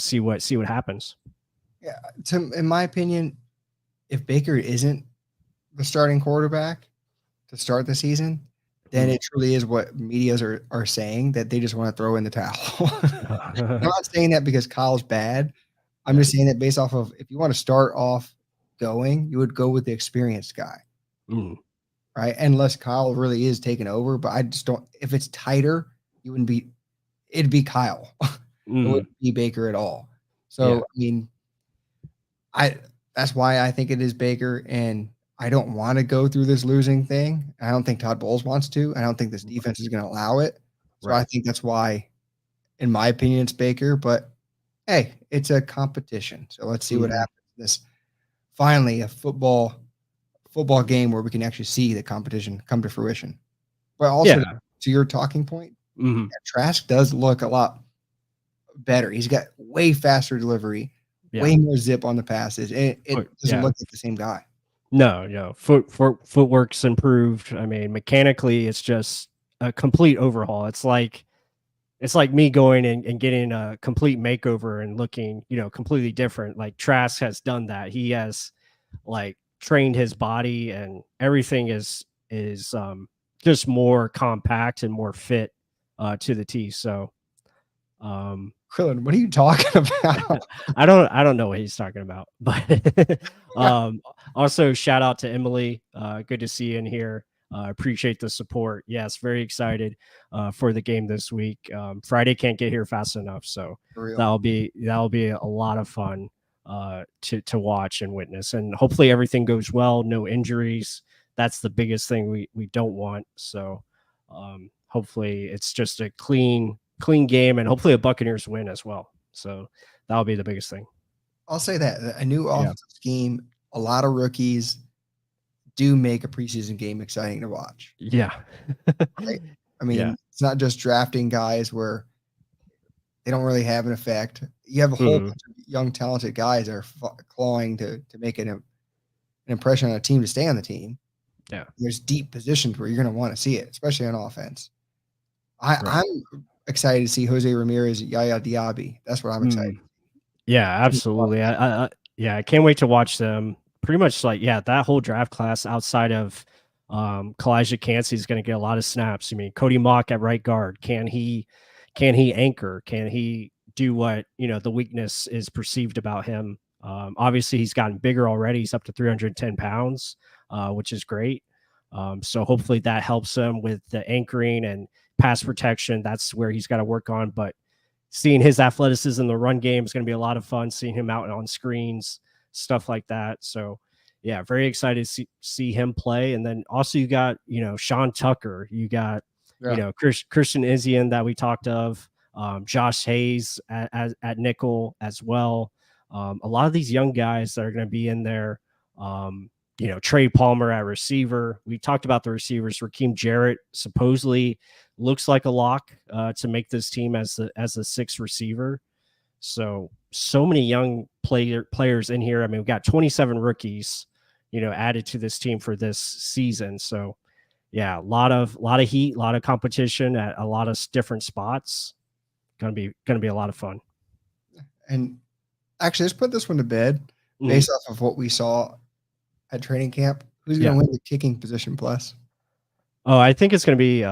see what happens. Yeah. In my opinion, if Baker isn't the starting quarterback to start the season, then it truly is what medias are saying, that they just want to throw in the towel. I'm not saying that because Kyle's bad. I'm just saying that based off of, if you want to start off going, you would go with the experienced guy, right? Unless Kyle really is taking over, but I just don't. If it's tighter, it'd be Kyle. It wouldn't be Baker at all. So Yeah. I mean, that's why I think it is Baker, and I don't want to go through this losing thing. I don't think Todd Bowles wants to. I don't think this defense is going to allow it. So I think that's why, in my opinion, it's Baker. But hey, it's a competition, so let's see what happens. This finally a football game where we can actually see the competition come to fruition. But also, Yeah. to your talking point, Trask does look a lot better. He's got way faster delivery, way more zip on the passes, and it doesn't look like the same guy. No. Footwork's improved. I mean, mechanically, it's just a complete overhaul. It's like me going and getting a complete makeover and looking, completely different. Like Trask has done that. He has trained his body, and everything is just more compact and more fit to the T. So Krillin, what are you talking about? I don't know what he's talking about, but also shout out to Emily. Good to see you in here. Appreciate the support. Yes, very excited for the game this week. Friday can't get here fast enough, so that'll be a lot of fun to watch and witness. And hopefully everything goes well, no injuries. That's the biggest thing we don't want. So hopefully it's just a clean game, and hopefully a Buccaneers win as well. So that'll be the biggest thing. I'll say that a new Yeah. offensive scheme, a lot of rookies do make a preseason game exciting to watch, Yeah. right? I Yeah. mean, it's not just drafting guys where they don't really have an effect. You have a whole Mhm. bunch of young, talented guys that are clawing to make an impression on a team to stay on the team. Yeah. There's deep positions where you're going to want to see it, especially on offense. Right. I'm excited to see Jose Ramirez, Yaya Diaby. That's what I'm excited. Mm. Yeah, absolutely. Yeah, I can't wait to watch them. Pretty much like, yeah, that whole draft class outside of Kalijah Cansey is going to get a lot of snaps. I mean, Cody Mock at right guard. Can he anchor? Can he do what, the weakness is perceived about him? Obviously he's gotten bigger already. He's up to 310 pounds, which is great. So hopefully that helps him with the anchoring and pass protection. That's where he's got to work on. But seeing his athleticism in the run game is going to be a lot of fun. Seeing him out on screens, stuff like that. So, yeah, very excited to see him play. And then also you got Sean Tucker, you got Yeah. Christian Izzian that we talked of, Josh Hayes at nickel as well. A lot of these young guys that are going to be in there. Trey Palmer at receiver. We talked about the receivers. Raheem Jarrett supposedly looks like a lock to make this team as the sixth receiver. So many young players in here. I mean, we've got 27 rookies, added to this team for this season. So yeah, a lot of heat, a lot of competition at a lot of different spots. Gonna be a lot of fun. And actually, let's put this one to bed Mhm. based off of what we saw at training camp. Who's going Yeah. to win the kicking position plus? Oh, I think it's gonna be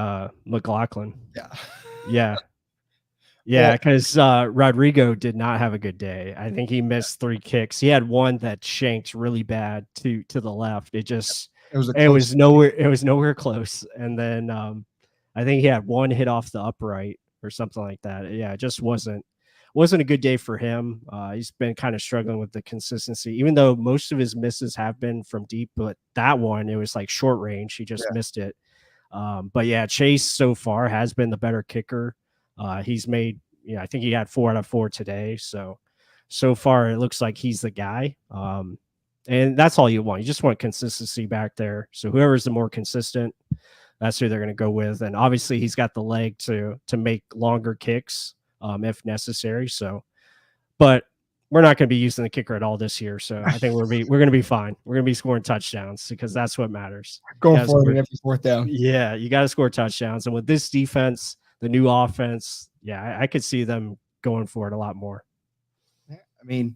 McLaughlin. Yeah. Yeah. Yeah, Well, because Rodrigo did not have a good day. I think he missed 3 kicks. He had one that shanked really bad to the left. it was a It close. was nowhere close. And then I think he had one hit off the upright or something like that. Yeah, it just wasn't a good day for him. He's been kind of struggling with the consistency, even though most of his misses have been from deep, but that one it was like short range. He just Yeah. missed it. But yeah, Chase so far has been the better kicker. He's made, I think he had 4 out of 4 today. So far it looks like he's the guy. And that's all you want. You just want consistency back there. So whoever's the more consistent, that's who they're going to go with. And obviously he's got the leg to make longer kicks if necessary. So, but we're not going to be using the kicker at all this year. So I think we're going to be fine. We're going to be scoring touchdowns because that's what matters. You Going got to for it score. in every fourth down. Yeah, you got to score touchdowns. And with this defense, the new offense, yeah, I could see them going for it a lot more. Yeah, I mean,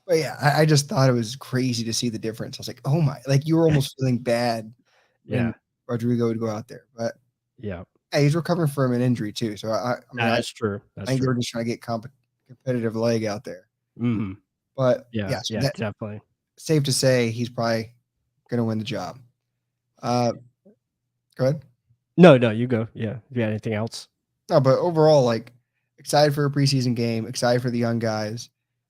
but yeah, I just thought it was crazy to see the difference. I was like, oh my, like you were almost feeling bad when Yeah, Rodrigo would go out there. But yeah, hey, he's recovering from an injury too. So I mean, that's true. I That's think they were true. just trying to get competitive leg out there. Hmm. But Yeah, yeah, so yeah, that definitely. safe to say he's probably going to win the job. Uh, go ahead. No, no, you go. Yeah, if you got anything else? No, but overall, like excited for a preseason game, excited for the young guys,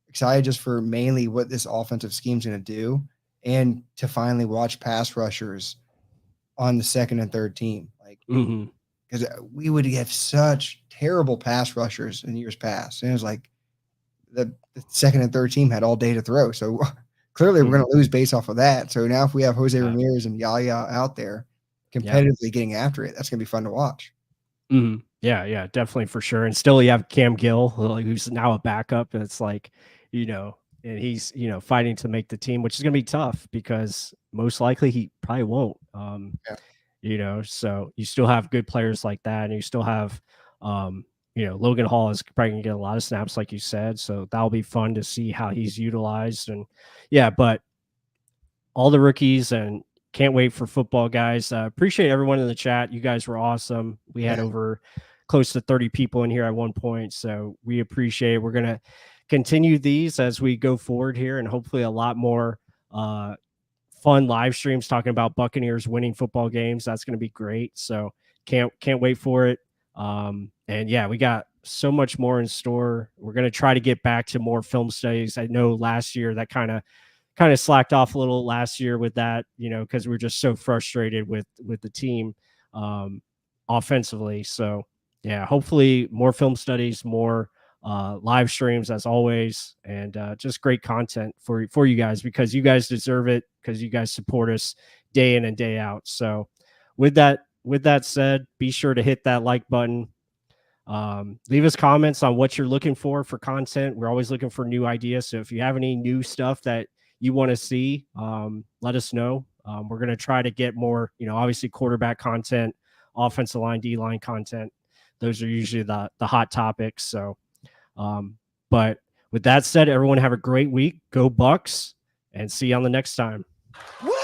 excited just for mainly what this offensive scheme's going to do, and to finally watch pass rushers on the second and third team. Like Hmm. because we would have such terrible pass rushers in years past, and it was like the second and third team had all day to throw. So clearly, we're Hmm. going to lose based off of that. So now, if we have Jose Yeah, Ramirez and Yaya out there yeah. competitively getting after it, that's going to be fun to watch. Hmm. Yeah, yeah, definitely for sure. And still, you have Cam Gill, who's now a backup. And it's like, and he's fighting to make the team, which is going to be tough because most likely he probably won't. Yeah. So you still have good players like that, and you still have, Logan Hall is probably gonna get a lot of snaps, like you said. So that'll be fun to see how he's utilized, and yeah, but all the rookies and can't wait for football, guys. Appreciate everyone in the chat. You guys were awesome. We had Yeah. over close to 30 people in here at one point, so we appreciate it. We're gonna continue these as we go forward here, and hopefully a lot more fun live streams talking about Buccaneers winning football games. That's going to be great. So can't wait for it. And yeah, we got so much more in store. We're going to try to get back to more film studies. I know last year that kind of slacked off a little last year with that, because we're just so frustrated with the team offensively. So yeah, hopefully more film studies, more live streams as always, and just great content for you guys, because you guys deserve it, because you guys support us day in and day out. So with that said, be sure to hit that like button. Leave us comments on what you're looking for content. We're always looking for new ideas. So if you have any new stuff that you want to see, let us know. We're going to try to get more, obviously quarterback content, offensive line, D-line content. Those are usually the hot topics. So, but with that said, everyone have a great week. Go Bucs, and see you on the next time. Woo!